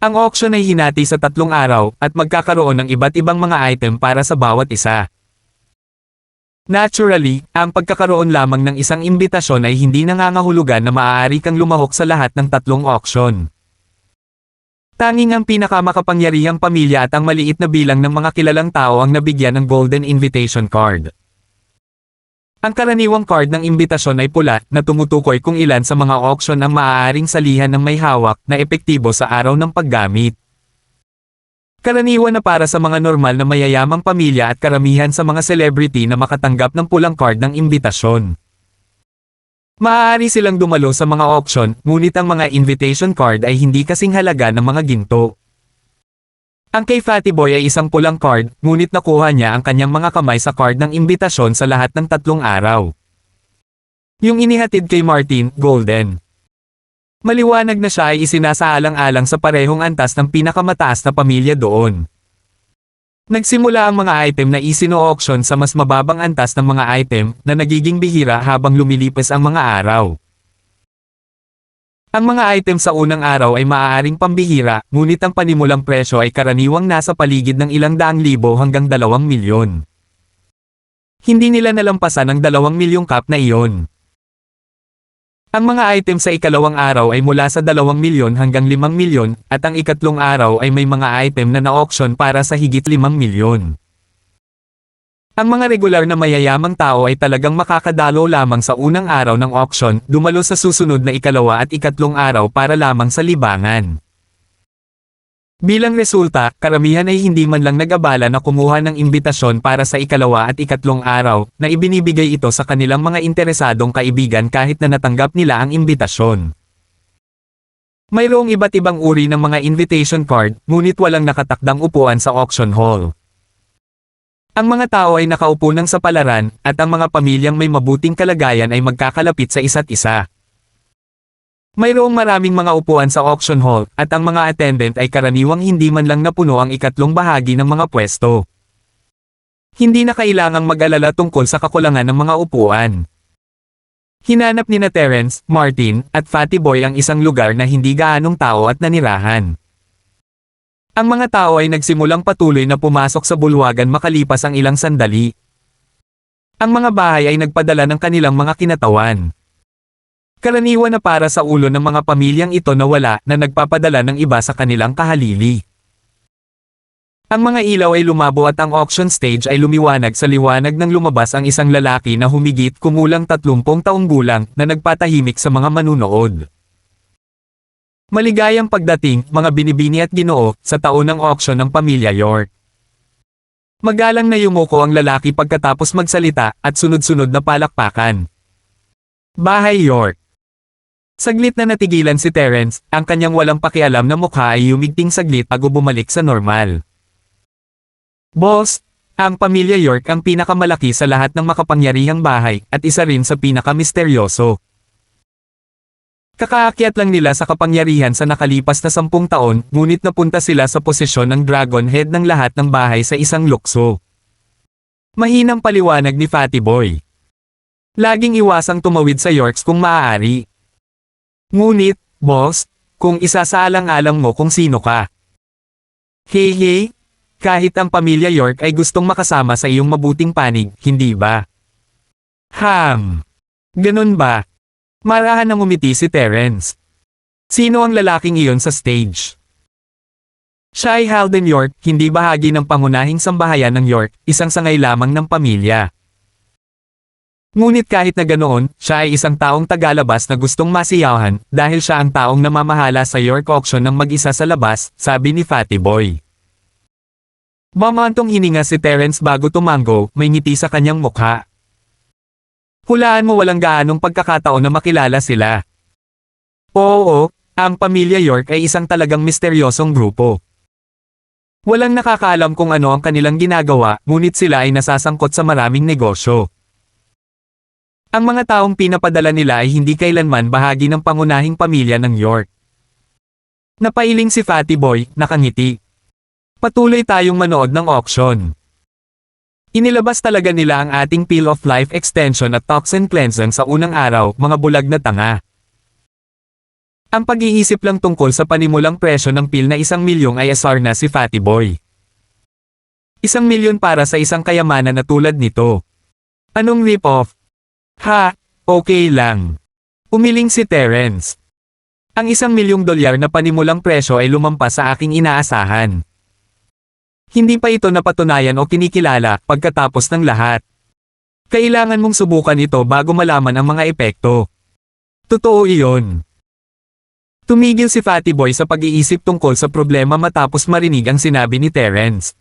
Speaker 1: Ang auction ay hinati sa 3 araw at magkakaroon ng iba't ibang mga item para sa bawat isa. Naturally, ang pagkakaroon lamang ng isang imbitasyon ay hindi nangangahulugan na maaari kang lumahok sa lahat ng 3 auction. Tanging ang pinakamakapangyarihang pamilya at ang maliit na bilang ng mga kilalang tao ang nabigyan ng Golden Invitation Card. Ang karaniwang card ng imbitasyon ay pula, na tumutukoy kung ilan sa mga auction ang maaaring salihan ng may hawak na epektibo sa araw ng paggamit. Karaniwan na para sa mga normal na mayayamang pamilya at karamihan sa mga celebrity na makatanggap ng pulang card ng imbitasyon. Maaari silang dumalo sa mga auction, ngunit ang mga invitation card ay hindi kasing halaga ng mga ginto. Ang kay Fatty Boy ay isang pulang card, ngunit nakuha niya ang kanyang mga kamay sa card ng imbitasyon sa lahat ng 3 araw. Yung inihatid kay Martin, golden. Maliwanag na siya ay isinasaalang-alang sa parehong antas ng pinakamataas na pamilya doon. Nagsimula ang mga item na isino-auction sa mas mababang antas ng mga item na nagiging bihira habang lumilipas ang mga araw. Ang mga item sa unang araw ay maaaring pambihira, ngunit ang panimulang presyo ay karaniwang nasa paligid ng ilang daang libo hanggang 2 milyon. Hindi nila nalampasan ang 2 milyong cup na iyon. Ang mga item sa ikalawang araw ay mula sa 2 milyon hanggang 5 milyon, at ang ikatlong araw ay may mga item na na-auction para sa higit 5 milyon. Ang mga regular na mayayamang tao ay talagang makakadalo lamang sa unang araw ng auction, dumalo sa susunod na ikalawa at ikatlong araw para lamang sa libangan. Bilang resulta, karamihan ay hindi man lang nag-abala na kumuha ng imbitasyon para sa ikalawa at ikatlong araw, na ibinibigay ito sa kanilang mga interesadong kaibigan kahit na natanggap nila ang imbitasyon. Mayroong iba't ibang uri ng mga invitation card, ngunit walang nakatakdang upuan sa auction hall. Ang mga tao ay nakaupo ng sapalaran, at ang mga pamilyang may mabuting kalagayan ay magkakalapit sa isa't isa. Mayroong maraming mga upuan sa auction hall, at ang mga attendant ay karaniwang hindi man lang napuno ang ikatlong bahagi ng mga pwesto. Hindi na kailangang mag-alala tungkol sa kakulangan ng mga upuan. Hinanap ni Terence, Martin, at Fatty Boy ang isang lugar na hindi gaanong tao at nanirahan. Ang mga tao ay nagsimulang patuloy na pumasok sa bulwagan makalipas ang ilang sandali. Ang mga bahay ay nagpadala ng kanilang mga kinatawan. Karaniwan na para sa ulo ng mga pamilyang ito na wala na nagpapadala ng iba sa kanilang kahalili. Ang mga ilaw ay lumabo at ang auction stage ay lumiwanag sa liwanag ng lumabas ang isang lalaki na humigit kumulang 30 taong gulang na nagpatahimik sa mga manunood. Maligayang pagdating, mga binibini at ginoo, sa taon ng auction ng pamilya York. Magalang na yumuko ang lalaki pagkatapos magsalita, at sunod-sunod na palakpakan. Bahay York. Saglit na natigilan si Terence, ang kanyang walang pakialam na mukha ay humigting saglit bago bumalik sa normal. Boss, ang pamilya York ang pinakamalaki sa lahat ng makapangyarihang bahay, at isa rin sa pinakamisteryoso. Kakaakyat lang nila sa kapangyarihan sa nakalipas na 10 taon, ngunit napunta sila sa posisyon ng Dragon Head ng lahat ng bahay sa isang lukso. Mahinang paliwanag ni Fatty Boy. Laging iwasang tumawid sa Yorks kung maaari. Ngunit, boss, kung isasaalang-alang mo kung sino ka. Hey, kahit ang pamilya York ay gustong makasama sa iyong mabuting panig, hindi ba? Ganun ba? Marahan ng umiti si Terence. Sino ang lalaking iyon sa stage? Siya ay Halden York, hindi bahagi ng pangunahing sambahayan ng York, isang sangay lamang ng pamilya. Ngunit kahit na ganoon, siya ay isang taong tagalabas na gustong masiyahan, dahil siya ang taong namamahala sa York auction ng mag-isa sa labas, sabi ni Fatty Boy. Bumantong hininga si Terence bago tumango, may ngiti sa kanyang mukha. Hulaan mo walang gaanong pagkakataon na makilala sila. Oo, ang pamilya York ay isang talagang misteryosong grupo. Walang nakakaalam kung ano ang kanilang ginagawa, ngunit sila ay nasasangkot sa maraming negosyo. Ang mga taong pinapadala nila ay hindi kailanman bahagi ng pangunahing pamilya ng York. Napailing si Fatty Boy, nakangiti. Patuloy tayong manood ng auction. Inilabas talaga nila ang ating Peel of Life Extension at Toxin Cleansing sa unang araw, mga bulag na tanga. Ang pag-iisip lang tungkol sa panimulang presyo ng peel na 1 milyong ay asar na si Fatty Boy. 1 milyon para sa isang kayamanan na tulad nito. Anong rip-off? Ha, okay lang. Umiling si Terence. Ang 1 milyong dolyar na panimulang presyo ay lumampas sa aking inaasahan. Hindi pa ito napatunayan o kinikilala pagkatapos ng lahat. Kailangan mong subukan ito bago malaman ang mga epekto. Totoo iyon. Tumigil si Fatty Boy sa pag-iisip tungkol sa problema matapos marinig ang sinabi ni Terence.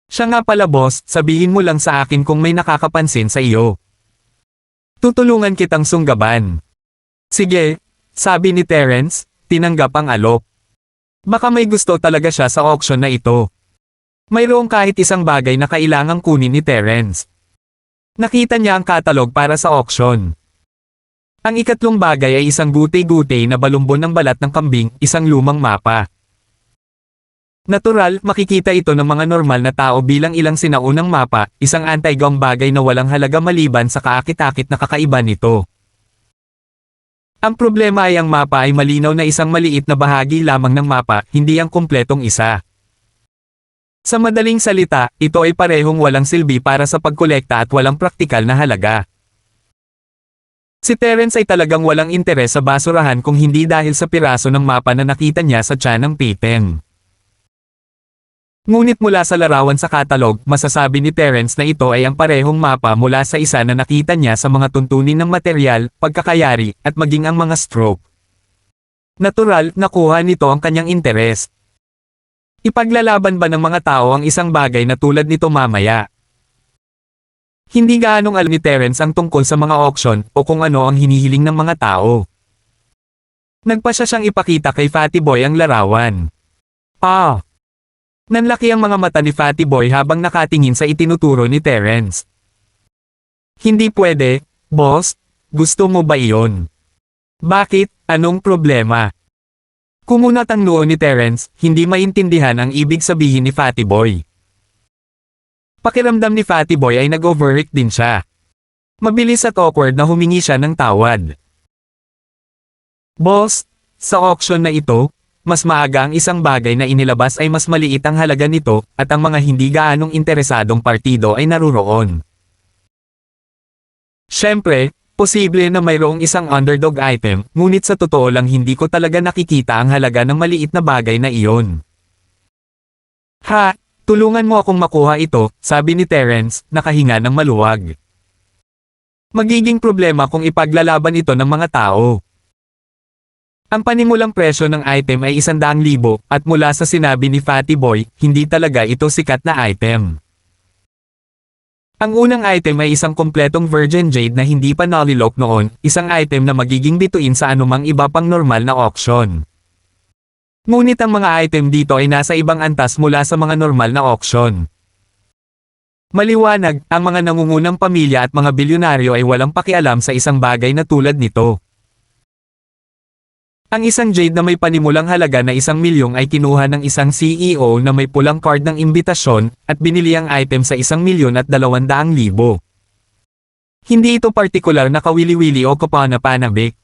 Speaker 1: Siya nga pala boss, sabihin mo lang sa akin kung may nakakapansin sa iyo. Tutulungan kitang sunggaban. Sige, sabi ni Terence, tinanggap ang alok. Baka may gusto talaga siya sa auction na ito. Mayroong kahit isang bagay na kailangang kunin ni Terence. Nakita niya ang katalog para sa auction. Ang ikatlong bagay ay isang gutay-gutay na balumbon ng balat ng kambing, isang lumang mapa. Natural, makikita ito ng mga normal na tao bilang ilang sinaunang mapa, isang anti-gong bagay na walang halaga maliban sa kaakit-akit na kakaiba nito. Ang problema ay ang mapa ay malinaw na isang maliit na bahagi lamang ng mapa, hindi ang kumpletong isa. Sa madaling salita, ito ay parehong walang silbi para sa pagkolekta at walang praktikal na halaga. Si Terence ay talagang walang interes sa basurahan kung hindi dahil sa piraso ng mapa na nakita niya sa tiyan ng Peyton. Ngunit mula sa larawan sa katalog, masasabi ni Terence na ito ay ang parehong mapa mula sa isa na nakita niya sa mga tuntunin ng material, pagkakayari, at maging ang mga stroke. Natural, nakuha nito ang kanyang interes. Ipaglalaban ba ng mga tao ang isang bagay na tulad nito mamaya? Hindi gaanong alam ni Terence ang tungkol sa mga auction o kung ano ang hinihiling ng mga tao. Nagpasya siyang ipakita kay Fatty Boy ang larawan. Nanlaki ang mga mata ni Fatty Boy habang nakatingin sa itinuturo ni Terence. Hindi pwede, boss, gusto mo ba iyon? Bakit, anong problema? Kumunat ang noo ni Terence, hindi maintindihan ang ibig sabihin ni Fatty Boy. Pakiramdam ni Fatty Boy ay nag-overreact din siya. Mabilis at awkward na humingi siya ng tawad. Boss, sa auction na ito, mas maaga ang isang bagay na inilabas ay mas maliit ang halaga nito, at ang mga hindi gaanong interesadong partido ay naruroon. Siyempre, posible na mayroong isang underdog item, ngunit sa totoo lang hindi ko talaga nakikita ang halaga ng maliit na bagay na iyon. Ha, tulungan mo akong makuha ito, sabi ni Terence, nakahinga ng maluwag. Magiging problema kung ipaglalaban ito ng mga tao. Ang panimulang presyo ng item ay 100,000 at mula sa sinabi ni Fatty Boy, hindi talaga ito sikat na item. Ang unang item ay isang kompletong virgin jade na hindi pa nalilok noon, isang item na magiging bituin sa anumang iba pang normal na auction. Ngunit ang mga item dito ay nasa ibang antas mula sa mga normal na auction. Maliwanag, ang mga nangungunang pamilya at mga bilyonaryo ay walang pakialam sa isang bagay na tulad nito. Ang isang jade na may panimulang halaga na 1 milyong ay kinuha ng isang CEO na may pulang card ng imbitasyon, at binili ang item sa 1,200,000. Hindi ito partikular na kawili-wili o kapana-panabik.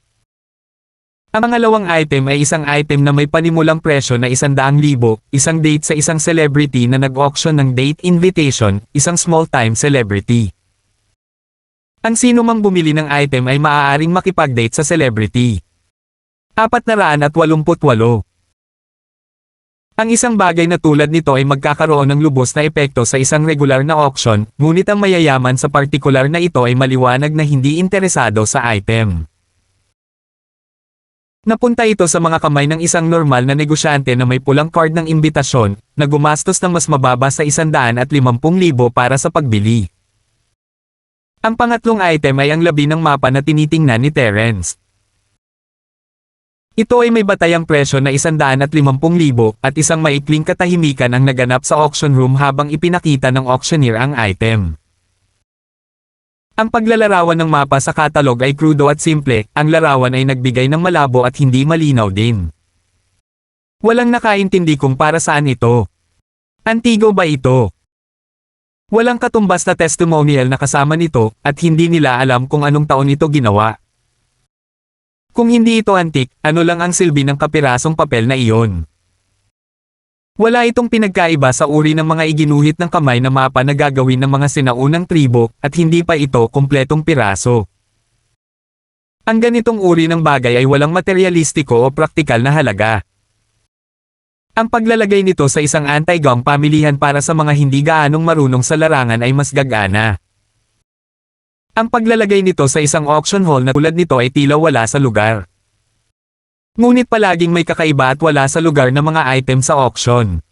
Speaker 1: Ang pangalawang item ay isang item na may panimulang presyo na 100,000, isang date sa isang celebrity na nag-auction ng date invitation, isang small-time celebrity. Ang sino mang bumili ng item ay maaaring makipag-date sa celebrity. 488. Ang isang bagay na tulad nito ay magkakaroon ng lubos na epekto sa isang regular na auction, ngunit ang mayayaman sa partikular na ito ay maliwanag na hindi interesado sa item. Napunta ito sa mga kamay ng isang normal na negosyante na may pulang card ng imbitasyon, na gumastos ng mas mababa sa 150,000 para sa pagbili. Ang pangatlong item ay ang labi ng mapa na tinitingnan ni Terence. Ito ay may batayang presyo na 150,000 at isang maikling katahimikan ang naganap sa auction room habang ipinakita ng auctioneer ang item. Ang paglalarawan ng mapa sa katalog ay krudo at simple, ang larawan ay nagbigay ng malabo at hindi malinaw din. Walang nakaintindi kung para saan ito. Antigo ba ito? Walang katumbas na testimonial na kasama nito, at hindi nila alam kung anong taon ito ginawa. Kung hindi ito antik, ano lang ang silbi ng kapirasong papel na iyon? Wala itong pinagkaiba sa uri ng mga iginuhit ng kamay na mapa na gagawin ng mga sinaunang tribo, at hindi pa ito kumpletong piraso. Ang ganitong uri ng bagay ay walang materyalistiko o praktikal na halaga. Ang paglalagay nito sa isang anti-gang pamilihan para sa mga hindi gaanong marunong sa larangan ay mas gagana. Ang paglalagay nito sa isang auction hall na tulad nito ay tila wala sa lugar. Ngunit palaging may kakaiba at wala sa lugar na mga item sa auction.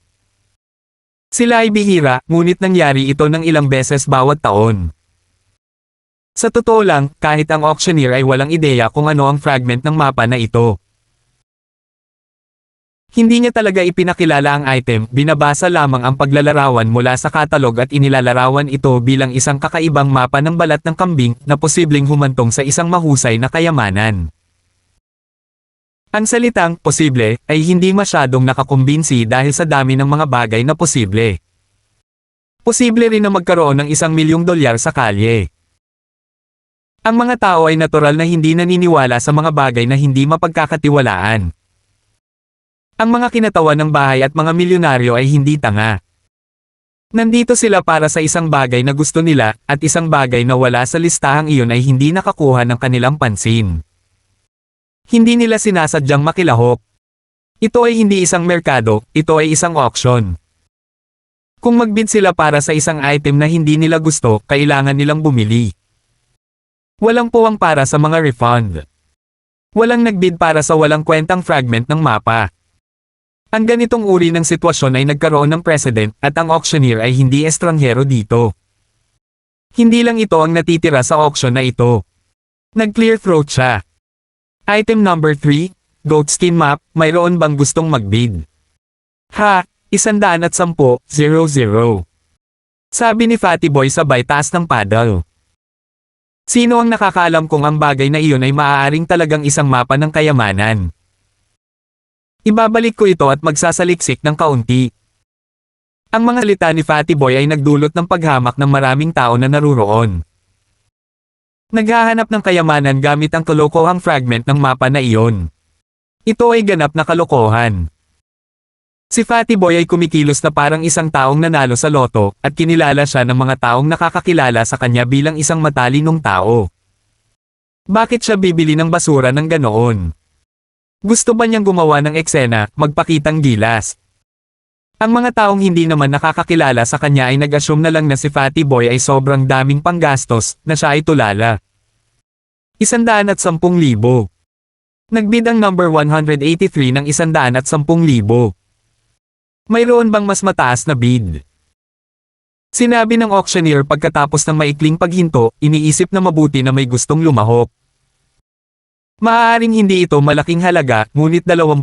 Speaker 1: Sila ay bihira, ngunit nangyari ito ng ilang beses bawat taon. Sa totoo lang, kahit ang auctioneer ay walang ideya kung ano ang fragment ng mapa na ito. Hindi niya talaga ipinakilala ang item, binabasa lamang ang paglalarawan mula sa katalog at inilalarawan ito bilang isang kakaibang mapa ng balat ng kambing na posibleng humantong sa isang mahusay na kayamanan. Ang salitang posible ay hindi masyadong nakakumbinsi dahil sa dami ng mga bagay na posible. Posible rin na magkaroon ng $1,000,000 sa kalye. Ang mga tao ay natural na hindi naniniwala sa mga bagay na hindi mapagkakatiwalaan. Ang mga kinatawan ng bahay at mga milyonaryo ay hindi tanga. Nandito sila para sa isang bagay na gusto nila, at isang bagay na wala sa listahang iyon ay hindi nakakuha ng kanilang pansin. Hindi nila sinasadyang makilahok. Ito ay hindi isang merkado, ito ay isang auction. Kung magbid sila para sa isang item na hindi nila gusto, kailangan nilang bumili. Walang puwang para sa mga refund. Walang nagbid para sa walang kwentang fragment ng mapa. Ang ganitong uri ng sitwasyon ay nagkaroon ng precedent at ang auctioneer ay hindi estranghero dito. Hindi lang ito ang natitira sa auction na ito. Nag-clear throat siya. Item number 3, Goatskin Map, mayroon bang gustong magbid? Ha, 110,000. Sabi ni Fatty Boy sabay taas ng paddle. Sino ang nakakaalam kung ang bagay na iyon ay maaaring talagang isang mapa ng kayamanan? Ibabalik ko ito at magsasaliksik ng kaunti. Ang mga salita ni Fatty Boy ay nagdulot ng paghamak ng maraming tao na naruroon. Naghahanap ng kayamanan gamit ang kalokohang fragment ng mapa na iyon. Ito ay ganap na kalokohan. Si Fatty Boy ay kumikilos na parang isang taong nanalo sa loto, at kinilala siya ng mga taong nakakakilala sa kanya bilang isang matalinong tao. Bakit siya bibili ng basura ng ganoon? Gusto ba niyang gumawa ng eksena, magpakitang gilas? Ang mga taong hindi naman nakakakilala sa kanya ay nag-assume na lang na si Fatty Boy ay sobrang daming panggastos, na siya ay tulala. 110,000. Nagbid ang number 183 ng 110,000. Mayroon bang mas mataas na bid? Sinabi ng auctioneer pagkatapos ng maikling paghinto, iniisip na mabuti na may gustong lumahok. Maaaring hindi ito malaking halaga, ngunit 20%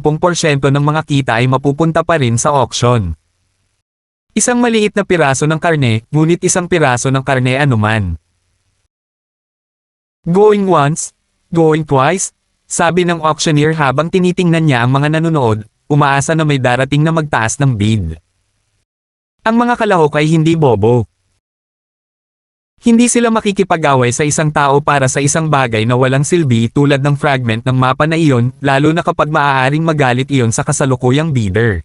Speaker 1: ng mga kita ay mapupunta pa rin sa auction. Isang maliit na piraso ng karne, ngunit isang piraso ng karne anuman. Going once, going twice, sabi ng auctioneer habang tinitingnan niya ang mga nanonood, umaasa na may darating na magtaas ng bid. Ang mga kalahok ay hindi bobo. Hindi sila makikipag-away sa isang tao para sa isang bagay na walang silbi tulad ng fragment ng mapa na iyon, lalo na kapag maaaring magalit iyon sa kasalukuyang bidder.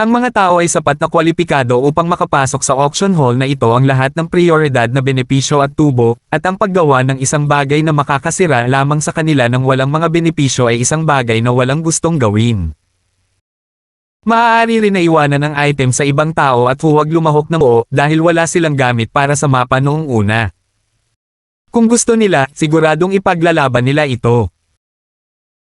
Speaker 1: Ang mga tao ay sapat na kwalipikado upang makapasok sa auction hall na ito ang lahat ng prioridad na benepisyo at tubo, at ang paggawa ng isang bagay na makakasira lamang sa kanila ng walang mga benepisyo ay isang bagay na walang gustong gawin. Maaari rin na iwanan ang item sa ibang tao at huwag lumahok ng buo dahil wala silang gamit para sa mapa noong una. Kung gusto nila, siguradong ipaglalaban nila ito.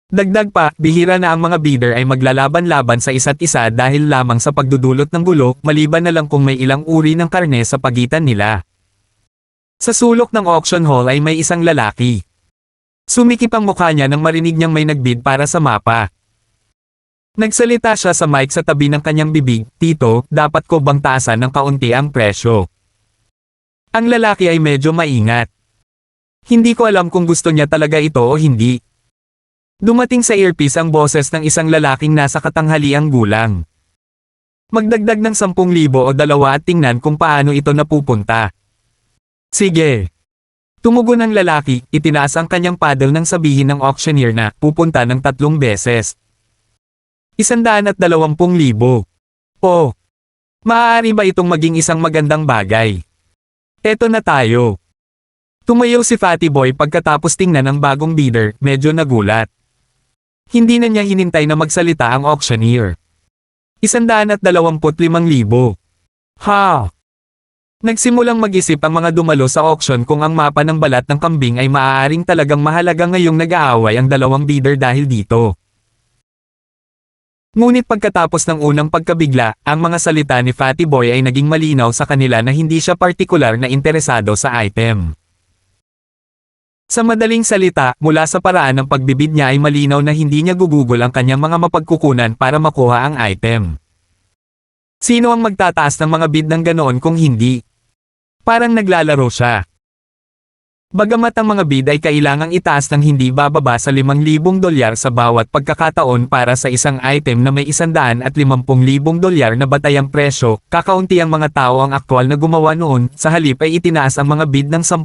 Speaker 1: Dagdag pa, bihira na ang mga bidder ay maglalaban-laban sa isa't isa dahil lamang sa pagdudulot ng gulo, maliban na lang kung may ilang uri ng karne sa pagitan nila. Sa sulok ng auction hall ay may isang lalaki. Sumikip ang mukha niya nang marinig niyang may nagbid para sa mapa. Nagsalita siya sa mic sa tabi ng kanyang bibig, "Tito, dapat ko bang taasan ng kaunti ang presyo?" Ang lalaki ay medyo maingat. Hindi ko alam kung gusto niya talaga ito o hindi. Dumating sa earpiece ang boses ng isang lalaking nasa katanghaliang gulang. Magdagdag ng 10,000 o 2 at tingnan kung paano ito napupunta. Sige. Tumugon ang lalaki, itinaas ang kanyang paddle nang sabihin ng auctioneer na pupunta ng 3 beses. 120,000. Oh. Maaari ba itong maging isang magandang bagay? Eto na tayo. Tumayo si Fatty Boy pagkatapos tingnan ng bagong bidder, medyo nagulat. Hindi na niya hinintay na magsalita ang auctioneer. 125,000. Ha! Nagsimulang mag-isip ang mga dumalo sa auction kung ang mapa ng balat ng kambing ay maaaring talagang mahalaga ngayong nag-aaway ang 2 bidder dahil dito. Ngunit pagkatapos ng unang pagkabigla, ang mga salita ni Fatty Boy ay naging malinaw sa kanila na hindi siya partikular na interesado sa item. Sa madaling salita, mula sa paraan ng pagbibid niya ay malinaw na hindi niya gugugol ang kanyang mga mapagkukunan para makuha ang item. Sino ang magtataas ng mga bid ng ganoon kung hindi? Parang naglalaro siya. Bagamat ang mga bid ay kailangang itaas ng hindi bababa sa $5,000 sa bawat pagkakataon para sa isang item na may $150,000 na batayang presyo, kakaunti ang mga tao ang aktwal na gumawa noon, sa halip ay itinaas ang mga bid ng 10,000.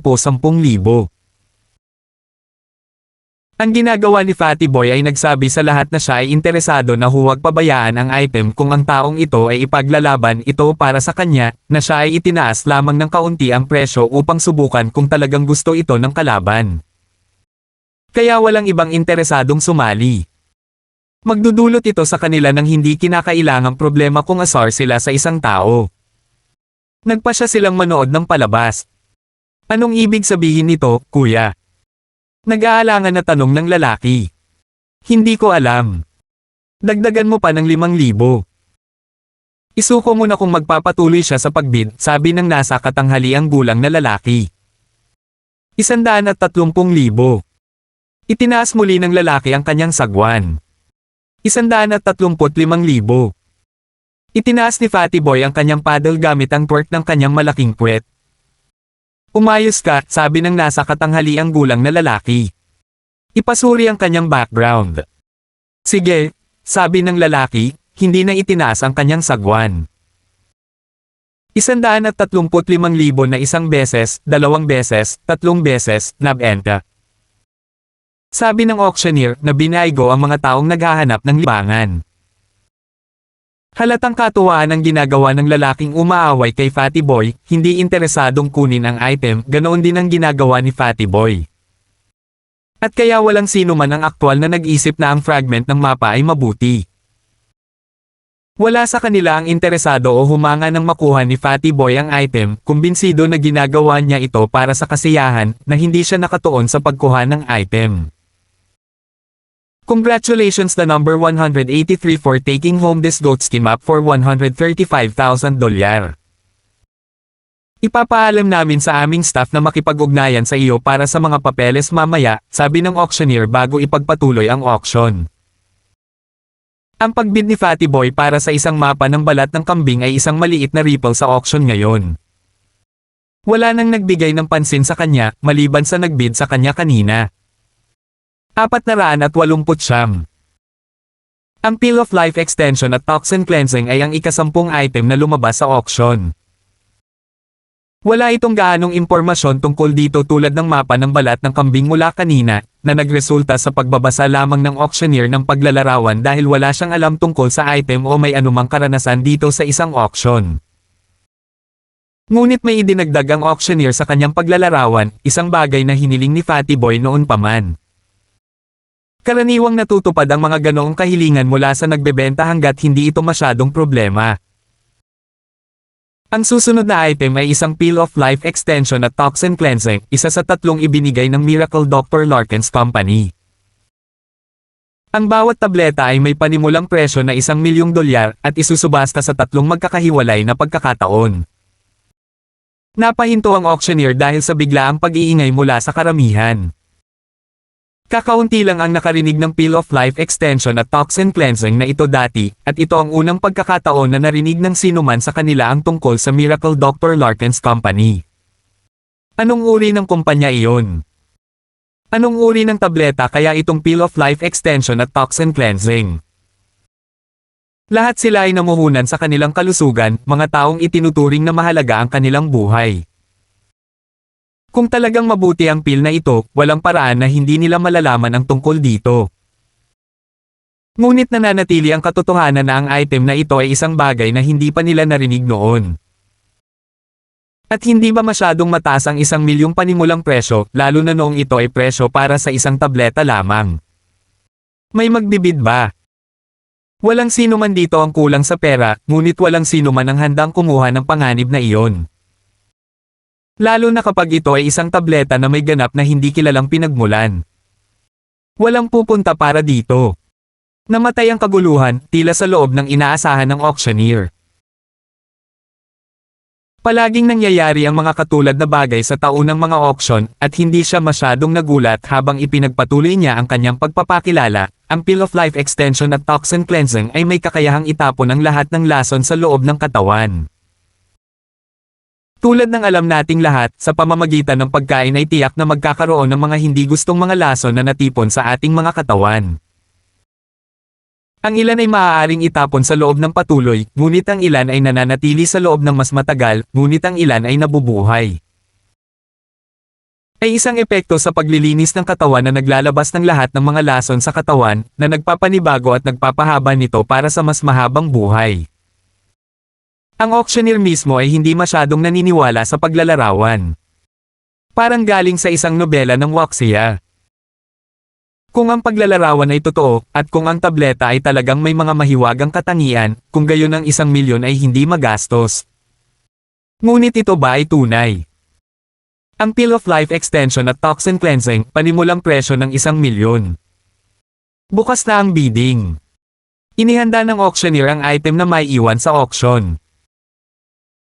Speaker 1: Ang ginagawa ni Fatty Boy ay nagsabi sa lahat na siya ay interesado na huwag pabayaan ang item kung ang taong ito ay ipaglalaban ito para sa kanya, na siya ay itinaas lamang ng kaunti ang presyo upang subukan kung talagang gusto ito ng kalaban. Kaya walang ibang interesadong sumali. Magdudulot ito sa kanila ng hindi kinakailangang problema kung asar sila sa isang tao. Nagpasya silang manood ng palabas. Anong ibig sabihin nito, kuya? Nag-aalangan na tanong ng lalaki. Hindi ko alam. Dagdagan mo pa ng 5,000. Isuko mo na kung magpapatuloy siya sa pagbid, sabi ng nasa katanghaliang gulang na lalaki. 130,000. Itinaas muli ng lalaki ang kanyang sagwan. 135,000. Itinaas ni Fatty Boy ang kanyang paddle gamit ang torque ng kanyang malaking puwet. Umayos ka, sabi ng nasa katanghaliang gulang na lalaki. Ipasuri ang kanyang background. Sige, sabi ng lalaki, hindi na itinaas ang kanyang sagwan. 135,000 na 1 beses, 2 beses, 3 beses, nabenta. Sabi ng auctioneer na binaygo ang mga taong naghahanap ng libangan. Halatang katuwaan ang ginagawa ng lalaking umaaway kay Fatty Boy, hindi interesadong kunin ang item, ganoon din ang ginagawa ni Fatty Boy. At kaya walang sino man ang aktwal na nag-isip na ang fragment ng mapa ay mabuti. Wala sa kanila ang interesado o humanga ng makuha ni Fatty Boy ang item, kumbinsido na ginagawa niya ito para sa kasiyahan, na hindi siya nakatuon sa pagkuha ng item. Congratulations the number 183 for taking home this goatskin map for $135,000. Ipapaalam namin sa aming staff na makipag-ugnayan sa iyo para sa mga papeles mamaya, sabi ng auctioneer bago ipagpatuloy ang auction. Ang pagbid ni Fatty Boy para sa isang mapa ng balat ng kambing ay isang maliit na ripple sa auction ngayon. Wala nang nagbigay ng pansin sa kanya, maliban sa nagbid sa kanya kanina. 489. Ang Peel of Life Extension at Toxin Cleansing ay ang ika-10 item na lumabas sa auction. Wala itong gaanong impormasyon tungkol dito tulad ng mapa ng balat ng kambing mula kanina, na nagresulta sa pagbabasa lamang ng auctioneer ng paglalarawan dahil wala siyang alam tungkol sa item o may anumang karanasan dito sa isang auction. Ngunit may idinagdag ang auctioneer sa kanyang paglalarawan, isang bagay na hiniling ni Fatty Boy noon pa man. Karaniwang natutupad ang mga ganoong kahilingan mula sa nagbebenta hanggat hindi ito masyadong problema. Ang susunod na item ay isang Peel of Life Extension at Toxin Cleansing, isa sa 3 ibinigay ng Miracle Dr. Larkins Company. Ang bawat tableta ay may panimulang presyo na $1,000,000 at isusubasta sa 3 magkakahiwalay na pagkakataon. Napahinto ang auctioneer dahil sa biglaang pag-iingay mula sa karamihan. Kakaunti lang ang nakarinig ng Peel of Life Extension at Toxin Cleansing na ito dati, at ito ang unang pagkakataon na narinig ng sinuman sa kanila ang tungkol sa Miracle Dr. Larkins Company. Anong uri ng kumpanya iyon? Anong uri ng tableta kaya itong Pill of Life Extension at Toxin Cleansing? Lahat sila ay namuhunan sa kanilang kalusugan, mga taong itinuturing na mahalaga ang kanilang buhay. Kung talagang mabuti ang pill na ito, walang paraan na hindi nila malalaman ang tungkol dito. Ngunit nananatili ang katotohanan na ang item na ito ay isang bagay na hindi pa nila narinig noon. At hindi ba masyadong mataas ang 1 milyong panimulang presyo, lalo na noong ito ay presyo para sa isang tableta lamang? May magbibid ba? Walang sino man dito ang kulang sa pera, ngunit walang sino man ang handang kumuha ng panganib na iyon. Lalo na kapag ito ay isang tableta na may ganap na hindi kilalang pinagmulan. Walang pupunta para dito. Namatay ang kaguluhan, tila sa loob ng inaasahan ng auctioneer. Palaging nangyayari ang mga katulad na bagay sa taunang mga auction, at hindi siya masyadong nagulat habang ipinagpatuloy niya ang kanyang pagpapakilala. Ang Pill of Life Extension at Toxin Cleansing ay may kakayahang itapon ang lahat ng lason sa loob ng katawan. Tulad ng alam nating lahat, sa pamamagitan ng pagkain ay tiyak na magkakaroon ng mga hindi gustong mga lason na natipon sa ating mga katawan. Ang ilan ay maaaring itapon sa loob ng patuloy, ngunit ang ilan ay nananatili sa loob ng mas matagal, ngunit ang ilan ay nabubuhay. Ay isang epekto sa paglilinis ng katawan na naglalabas ng lahat ng mga lason sa katawan, na nagpapanibago at nagpapahaba nito para sa mas mahabang buhay. Ang auctioneer mismo ay hindi masyadong naniniwala sa paglalarawan. Parang galing sa isang nobela ng Wuxia. Kung ang paglalarawan ay totoo, at kung ang tableta ay talagang may mga mahiwagang katangian, kung gayon ang 1 milyon ay hindi magastos. Ngunit ito ba ay tunay? Ang Pill of Life Extension at Toxin Cleansing, panimulang presyo ng 1 milyon. Bukas na ang bidding. Inihanda ng auctioneer ang item na may iwan sa auction.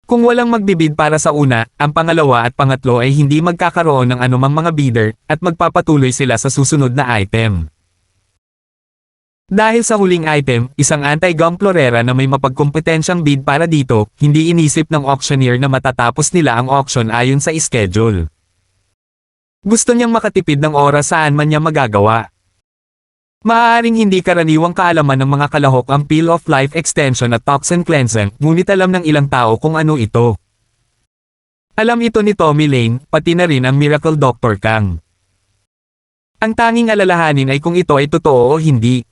Speaker 1: Kung walang magbibid para sa una, ang pangalawa at pangatlo ay hindi magkakaroon ng anumang mga bidder, at magpapatuloy sila sa susunod na item. Dahil sa huling item, isang anti-gum florera na may mapagkompetensyang bid para dito, hindi inisip ng auctioneer na matatapos nila ang auction ayon sa schedule. Gusto niyang makatipid ng oras saan man niya magagawa. Maaaring hindi karaniwang kaalaman ng mga kalahok ang Pill of Life Extension at Toxin Cleansing, ngunit alam ng ilang tao kung ano ito. Alam ito ni Tommy Lane, pati na rin ang Miracle Dr. Kang. Ang tanging alalahanin ay kung ito ay totoo o hindi.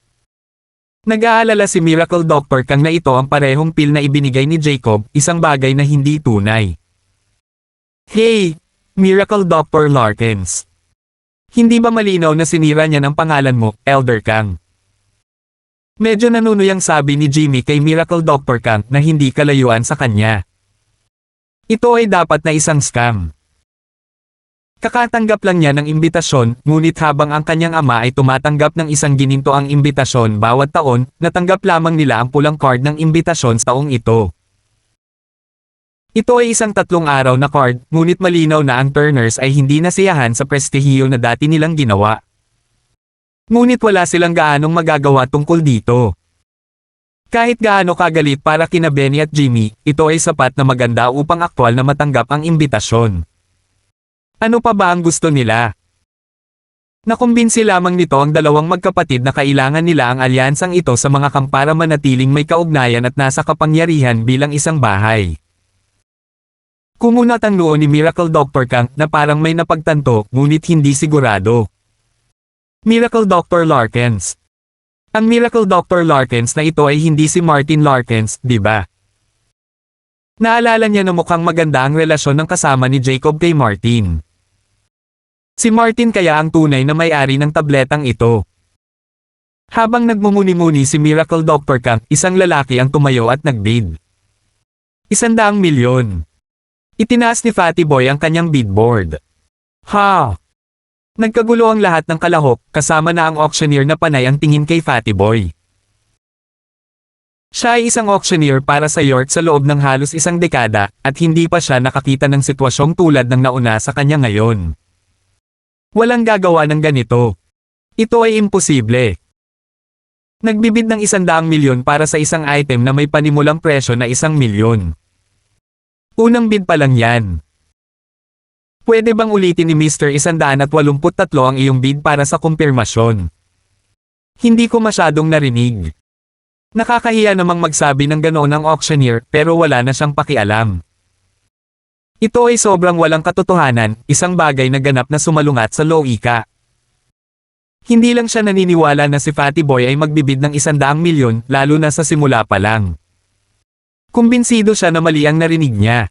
Speaker 1: Nag-aalala si Miracle Dr. Kang na ito ang parehong pill na ibinigay ni Jacob, isang bagay na hindi tunay. Hey! Miracle Dr. Larkins. Hindi ba malinaw na sinira niya ng pangalan mo, Elder Kang? Medyo nanunuyang sabi ni Jimmy kay Miracle Dr. Kang na hindi kalayuan sa kanya. Ito ay dapat na isang scam. Kakatanggap lang niya ng imbitasyon, ngunit habang ang kanyang ama ay tumatanggap ng 1 gininto ang imbitasyon bawat taon, natanggap lamang nila ang pulang card ng imbitasyon sa taong ito. Ito ay isang 3 araw na card, ngunit malinaw na ang Turners ay hindi nasiyahan sa prestihiyo na dati nilang ginawa. Ngunit wala silang gaanong magagawa tungkol dito. Kahit gaano kagalit para kina Benny at Jimmy, ito ay sapat na maganda upang aktwal na matanggap ang imbitasyon. Ano pa ba ang gusto nila? Nakumbinsi lamang nito ang dalawang magkapatid na kailangan nila ang alyansang ito sa mga kamp para manatiling may kaugnayan at nasa kapangyarihan bilang isang bahay. Kumunat ang noo ni Miracle Dr. Kang na parang may napagtanto, ngunit hindi sigurado. Miracle Dr. Larkins. Ang Miracle Dr. Larkins na ito ay hindi si Martin Larkins, di ba? Naalala niya na mukhang maganda ang relasyon ng kasama ni Jacob kay Martin. Si Martin kaya ang tunay na may-ari ng tabletang ito. Habang nagmumuni-muni si Miracle Dr. Kang, isang lalaki ang tumayo at nagbid. 100 milyon. Itinaas ni Fatty Boy ang kanyang bidboard. Ha! Nagkagulo ang lahat ng kalahok, kasama na ang auctioneer na panay ang tingin kay Fatty Boy. Siya ay isang auctioneer para sa York sa loob ng halos 1 dekada, at hindi pa siya nakakita ng sitwasyong tulad ng nauna sa kanya ngayon. Walang gagawa ng ganito. Ito ay imposible. Nagbibid ng 100 milyon para sa isang item na may panimulang presyo na 1 milyon. Unang bid pa lang yan. Pwede bang ulitin ni Mr. 183 ang iyong bid para sa kumpirmasyon? Hindi ko masyadong narinig. Nakakahiya namang magsabi ng ganoon ang auctioneer pero wala na siyang pakialam. Ito ay sobrang walang katotohanan, isang bagay na ganap na sumalungat sa logika. Hindi lang siya naniniwala na si Fatty Boy ay magbibid ng 100 milyon, lalo na sa simula pa lang. Kumbinsido siya na mali ang narinig niya.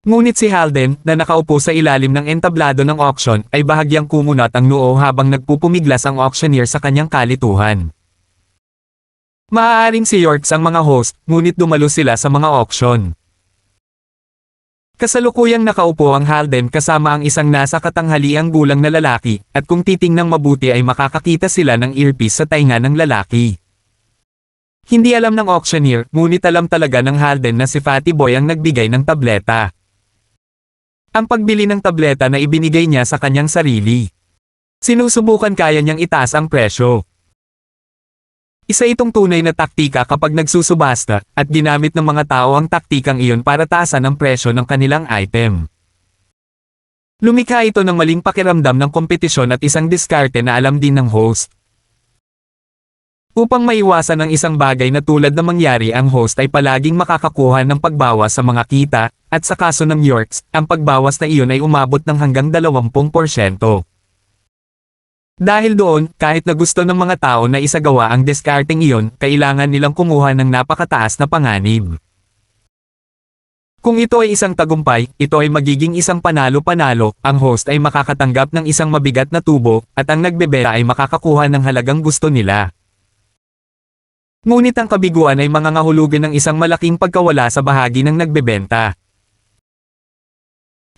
Speaker 1: Ngunit si Halden, na nakaupo sa ilalim ng entablado ng auction, ay bahagyang kumunat ang noo habang nagpupumiglas ang auctioneer sa kanyang kalituhan. Maaaring si Yorks ang mga host, ngunit dumalo sila sa mga auction. Kasalukuyang nakaupo ang Halden kasama ang isang nasa katanghaliang gulang na lalaki, at kung titingnang mabuti ay makakakita sila ng earpiece sa tainga ng lalaki. Hindi alam ng auctioneer, ngunit alam talaga ng Halden na si Fatty Boy ang nagbigay ng tableta. Ang pagbili ng tableta na ibinigay niya sa kanyang sarili. Sinusubukan kaya niyang itaas ang presyo. Isa itong tunay na taktika kapag nagsusubasta, at ginamit ng mga tao ang taktikang iyon para taasan ang presyo ng kanilang item. Lumikha ito ng maling pakiramdam ng kompetisyon at isang diskarte na alam din ng host. Upang maiwasan ang isang bagay na tulad na mangyari, ang host ay palaging makakakuha ng pagbawas sa mga kita, at sa kaso ng Yorks, ang pagbawas na iyon ay umabot ng hanggang 20%. Dahil doon, kahit na gusto ng mga tao na isagawa ang discarding iyon, kailangan nilang kumuha ng napakataas na panganib. Kung ito ay isang tagumpay, ito ay magiging isang panalo-panalo, ang host ay makakatanggap ng isang mabigat na tubo, at ang nagbebenta ay makakakuha ng halagang gusto nila. Ngunit ang kabiguan ay mangangahulugan ng isang malaking pagkawala sa bahagi ng nagbebenta.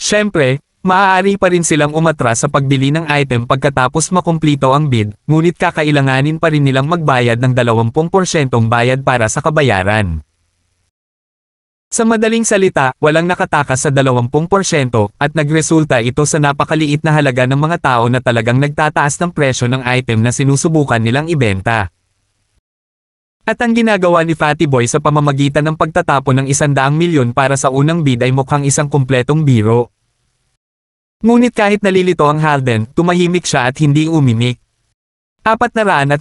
Speaker 1: Siyempre, maaari pa rin silang umatras sa pagbili ng item pagkatapos makumplito ang bid, ngunit kakailanganin pa rin nilang magbayad ng 20% bayad para sa kabayaran. Sa madaling salita, walang nakatakas sa 20%, at nagresulta ito sa napakaliit na halaga ng mga tao na talagang nagtataas ng presyo ng item na sinusubukan nilang ibenta. At ang ginagawa ni Fatty Boy sa pamamagitan ng pagtatapon ng 100 milyon para sa unang bid ay mukhang isang kumpletong biro. Ngunit kahit nalilito ang Halden, tumahimik siya at hindi umimik. 490.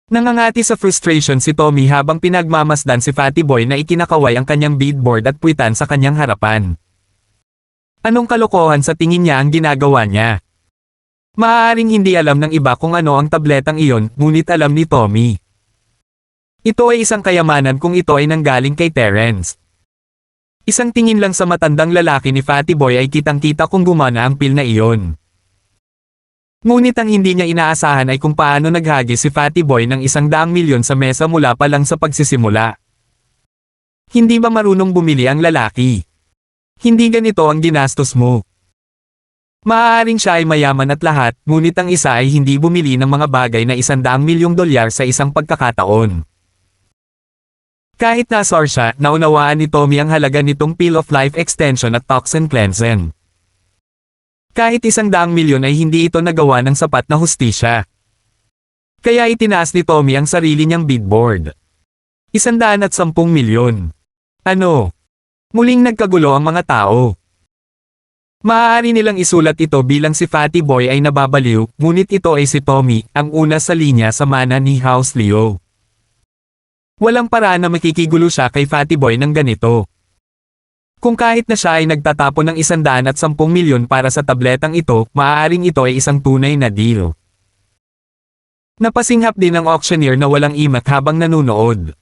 Speaker 1: Nangangati sa frustration si Tommy habang pinagmamasdan si Fatty Boy na ikinakaway ang kanyang bidboard at puwitan sa kanyang harapan. Anong kalokohan sa tingin niya ang ginagawa niya? Maaaring hindi alam ng iba kung ano ang tabletang iyon, ngunit alam ni Tommy. Ito ay isang kayamanan kung ito ay nanggaling kay Terrence. Isang tingin lang sa matandang lalaki ni Fatty Boy ay kitang-kita kung gumana ang pil na iyon. Ngunit ang hindi niya inaasahan ay kung paano naghagis si Fatty Boy ng 100 milyon sa mesa mula pa lang sa pagsisimula. Hindi ba marunong bumili ang lalaki? Hindi ganito ang ginastos mo. Maaaring siya ay mayaman at lahat, ngunit ang isa ay hindi bumili ng mga bagay na 100 milyong dolyar sa isang pagkakataon. Kahit nasor siya, naunawaan ni Tommy ang halaga nitong Peel of Life Extension at Toxin Cleansing. Kahit 100 milyon ay hindi ito nagawa ng sapat na hustisya. Kaya itinaas ni Tommy ang sarili niyang bidboard. 110 milyon. Ano? Muling nagkagulo ang mga tao. Maaari nilang isulat ito bilang si Fatty Boy ay nababaliw, ngunit ito ay si Tommy, ang una sa linya sa mana ni House Leo. Walang paraan na makikigulo siya kay Fatty Boy ng ganito. Kung kahit na siya ay nagtatapon ng 110 milyon para sa tabletang ito, maaaring ito ay isang tunay na deal. Napasinghap din ng auctioneer na walang imak habang nanunood.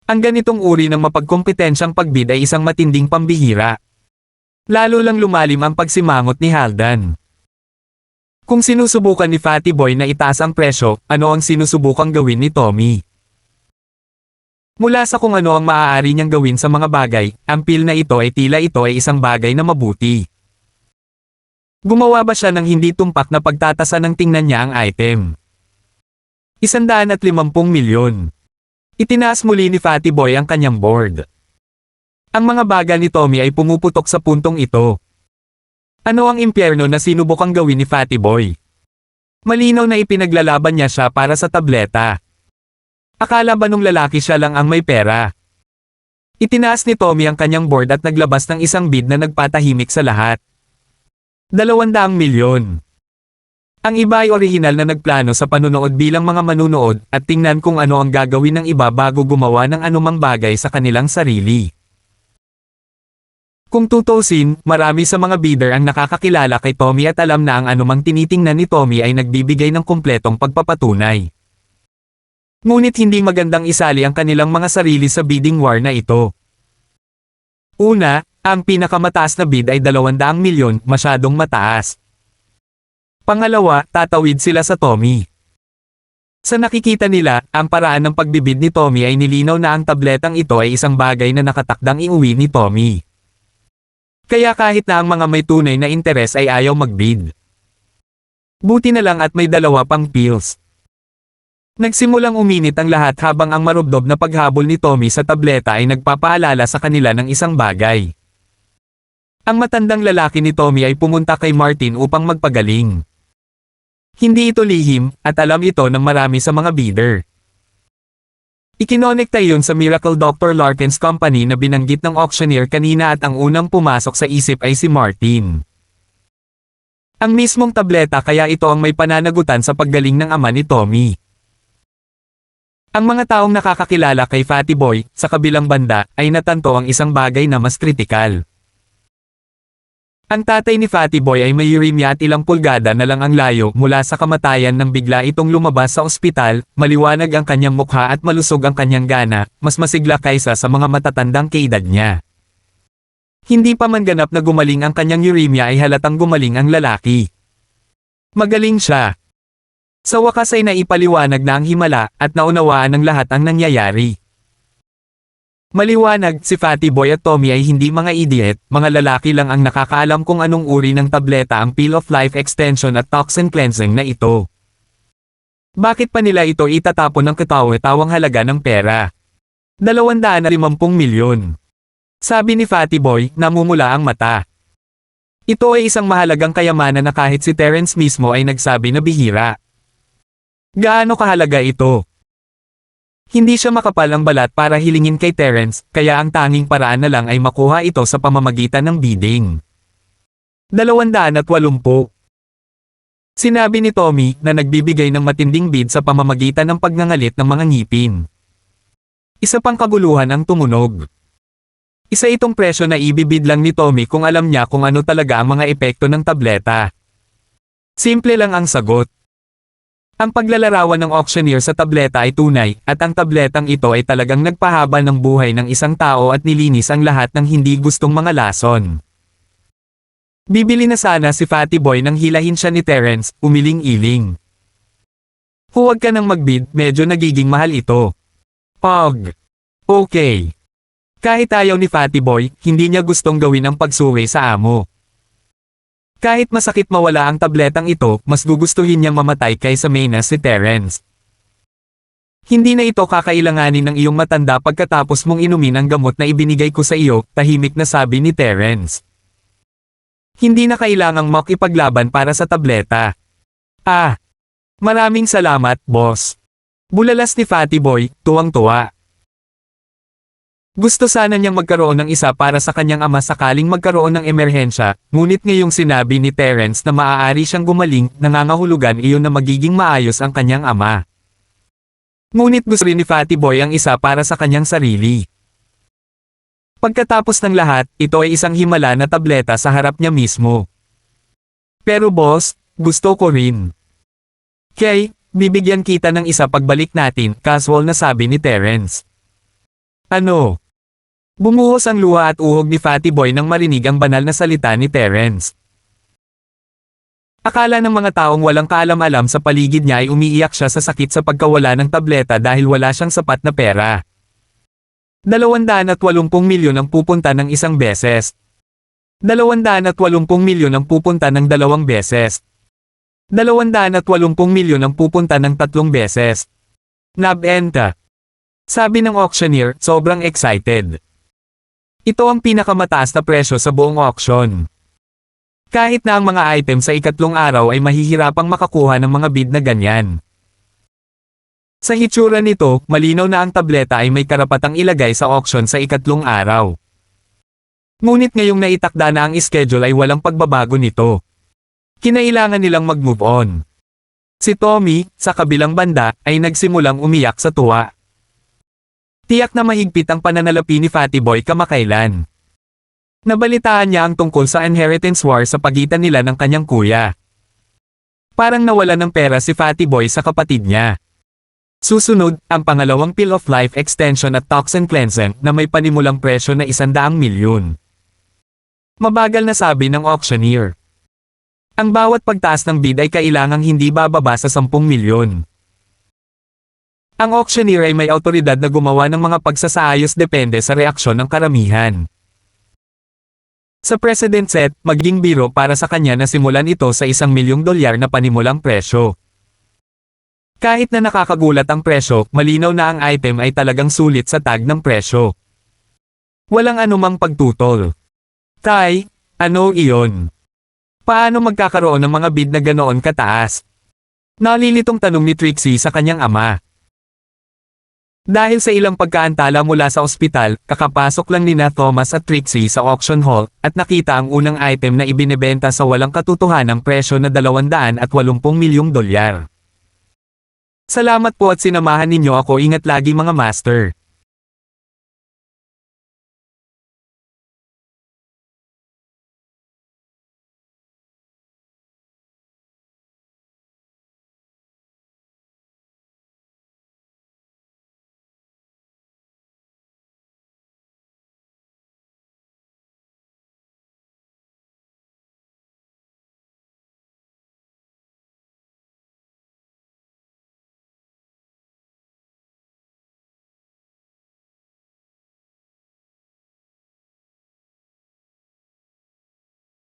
Speaker 1: Ang ganitong uri ng mapagkompetensyang pagbid ay isang matinding pambihira. Lalo lang lumalim ang pagsimangot ni Halden. Kung sinusubukan ni Fatty Boy na itaas ang presyo, ano ang sinusubukang gawin ni Tommy? Mula sa kung ano ang maaari niyang gawin sa mga bagay, ang pil na ito ay tila ito ay isang bagay na mabuti. Gumawa ba siya ng hindi tumpak na pagtatasa ng tingnan niya ang item? 150 milyon. Itinaas muli ni Fatty Boy ang kanyang board. Ang mga baga ni Tommy ay pumuputok sa puntong ito. Ano ang impyerno na sinubukang gawin ni Fatty Boy? Malinaw na ipinaglalaban niya siya para sa tableta. Akala ba nung lalaki siya lang ang may pera? Itinaas ni Tommy ang kanyang board at naglabas ng isang bid na nagpatahimik sa lahat. 200 milyon. Ang iba ay orihinal na nagplano sa panunood bilang mga manunood at tingnan kung ano ang gagawin ng iba bago gumawa ng anumang bagay sa kanilang sarili. Kung tutusin, marami sa mga bidder ang nakakakilala kay Tommy at alam na ang anumang tinitingnan ni Tommy ay nagbibigay ng kumpletong pagpapatunay. Ngunit hindi magandang isali ang kanilang mga sarili sa bidding war na ito. Una, ang pinakamataas na bid ay 200 milyon, masyadong mataas. Pangalawa, tatawid sila sa Tommy. Sa nakikita nila, ang paraan ng pagbibid ni Tommy ay nilinaw na ang tabletang ito ay isang bagay na nakatakdang iuwi ni Tommy. Kaya kahit na ang mga may tunay na interes ay ayaw magbid. Buti na lang at may dalawa pang pills. Nagsimulang uminit ang lahat habang ang marubdob na paghabol ni Tommy sa tableta ay nagpapaalala sa kanila ng isang bagay. Ang matandang lalaki ni Tommy ay pumunta kay Martin upang magpagaling. Hindi ito lihim, at alam ito ng marami sa mga bidder. Ikinonekta iyon sa Miracle Dr. Larkin's company na binanggit ng auctioneer kanina at ang unang pumasok sa isip ay si Martin. Ang mismong tableta kaya ito ang may pananagutan sa paggaling ng ama ni Tommy. Ang mga taong nakakakilala kay Fatty Boy, sa kabilang banda, ay natanto ang isang bagay na mas kritikal. Ang tatay ni Fatty Boy ay may uremia at ilang pulgada na lang ang layo mula sa kamatayan nang bigla itong lumabas sa ospital, maliwanag ang kanyang mukha at malusog ang kanyang gana, mas masigla kaysa sa mga matatandang kaedad niya. Hindi pa man ganap na gumaling ang kanyang uremia ay halatang gumaling ang lalaki. Magaling siya. Sa wakas ay naipaliwanag na ang himala at naunawaan ng lahat ang nangyayari. Maliwanag, si Fatty Boy at Tommy ay hindi mga idiot, mga lalaki lang ang nakakaalam kung anong uri ng tableta ang Pill of Life Extension at Toxin Cleansing na ito. Bakit pa nila ito itatapon ng katawa-tawang halaga ng pera? 250 milyon. Sabi ni Fatty Boy, namumula ang mata. Ito ay isang mahalagang kayamanan na kahit si Terence mismo ay nagsabi na bihira. Gaano kahalaga ito? Hindi siya makapal ang balat para hilingin kay Terence, kaya ang tanging paraan na lang ay makuha ito sa pamamagitan ng bidding. 280. Sinabi ni Tommy na nagbibigay ng matinding bid sa pamamagitan ng pagngangalit ng mga ngipin. Isa pang kaguluhan ang tumunog. Isa itong presyo na ibibid lang ni Tommy kung alam niya kung ano talaga ang mga epekto ng tableta. Simple lang ang sagot. Ang paglalarawan ng auctioneer sa tableta ay tunay, at ang tabletang ito ay talagang nagpahaba ng buhay ng isang tao at nilinis ang lahat ng hindi gustong mga lason. Bibili na sana si Fatty Boy nang hilahin siya ni Terence, umiling-iling. Huwag ka nang magbid, medyo nagiging mahal ito. Pog. Okay. Kahit ayaw ni Fatty Boy, hindi niya gustong gawin ang pagsuwi sa amo. Kahit masakit mawala ang tabletang ito, mas gugustuhin niyang mamatay kaysa may na si Terence. Hindi na ito kakailanganin ng iyong matanda pagkatapos mong inumin ang gamot na ibinigay ko sa iyo, tahimik na sabi ni Terence. Hindi na kailangang makipaglaban para sa tableta. Ah! Maraming salamat, boss. Bulalas ni Fatty Boy, tuwang-tuwa. Gusto sana niyang magkaroon ng isa para sa kanyang ama sakaling magkaroon ng emerhensya, ngunit ngayong sinabi ni Terence na maaari siyang gumaling, nangangahulugan iyon na magiging maayos ang kanyang ama. Ngunit gusto rin ni Fatty Boy ang isa para sa kanyang sarili. Pagkatapos ng lahat, ito ay isang himala na tableta sa harap niya mismo. Pero boss, gusto ko rin. Kay, bibigyan kita ng isa pagbalik natin, casual na sabi ni Terence. Ano? Bumuhos ang luha at uhog ni Fatty Boy nang marinig ang banal na salita ni Terence. Akala ng mga taong walang kaalam-alam sa paligid niya ay umiiyak siya sa sakit sa pagkawala ng tableta dahil wala siyang sapat na pera. 280 milyon ang pupunta ng isang beses. 280 milyon ang pupunta ng 2 beses. 280 milyon ang pupunta ng 3 beses. Nabenta. Sabi ng auctioneer, sobrang excited. Ito ang pinakamataas na presyo sa buong auction. Kahit na ang mga item sa ikatlong araw ay mahihirapang makakuha ng mga bid na ganyan. Sa hitsura nito, malinaw na ang tableta ay may karapatang ilagay sa auction sa ikatlong araw. Ngunit ngayong naitakda na ang schedule ay walang pagbabago nito. Kinailangan nilang mag-move on. Si Tommy, sa kabilang banda, ay nagsimulang umiyak sa tuwa. Tiyak na mahigpit ang pananalapi ni Fatty Boy kamakailan. Nabalitaan niya ang tungkol sa inheritance war sa pagitan nila ng kanyang kuya. Parang nawala ng pera si Fatty Boy sa kapatid niya. Susunod, ang pangalawang pill of life extension at toxin cleansing na may panimulang presyo na 100 milyon. Mabagal na sabi ng auctioneer. Ang bawat pagtaas ng bid ay kailangang hindi bababa sa 10 milyon. Ang auctioneer ay may awtoridad na gumawa ng mga pagsasaayos depende sa reaksyon ng karamihan. Sa precedent set, maging biro para sa kanya na simulan ito sa $1 milyong na panimulang presyo. Kahit na nakakagulat ang presyo, malinaw na ang item ay talagang sulit sa tag ng presyo. Walang anumang pagtutol. Tay, ano iyon? Paano magkakaroon ng mga bid na ganoon kataas? Nalilitong tanong ni Trixie sa kanyang ama. Dahil sa ilang pagkaantala mula sa ospital, kakapasok lang nina Thomas at Trixie sa auction hall, at nakita ang unang item na ibinebenta sa walang katotohanang presyo na $280 milyong. Salamat po at sinamahan ninyo ako, ingat lagi mga master.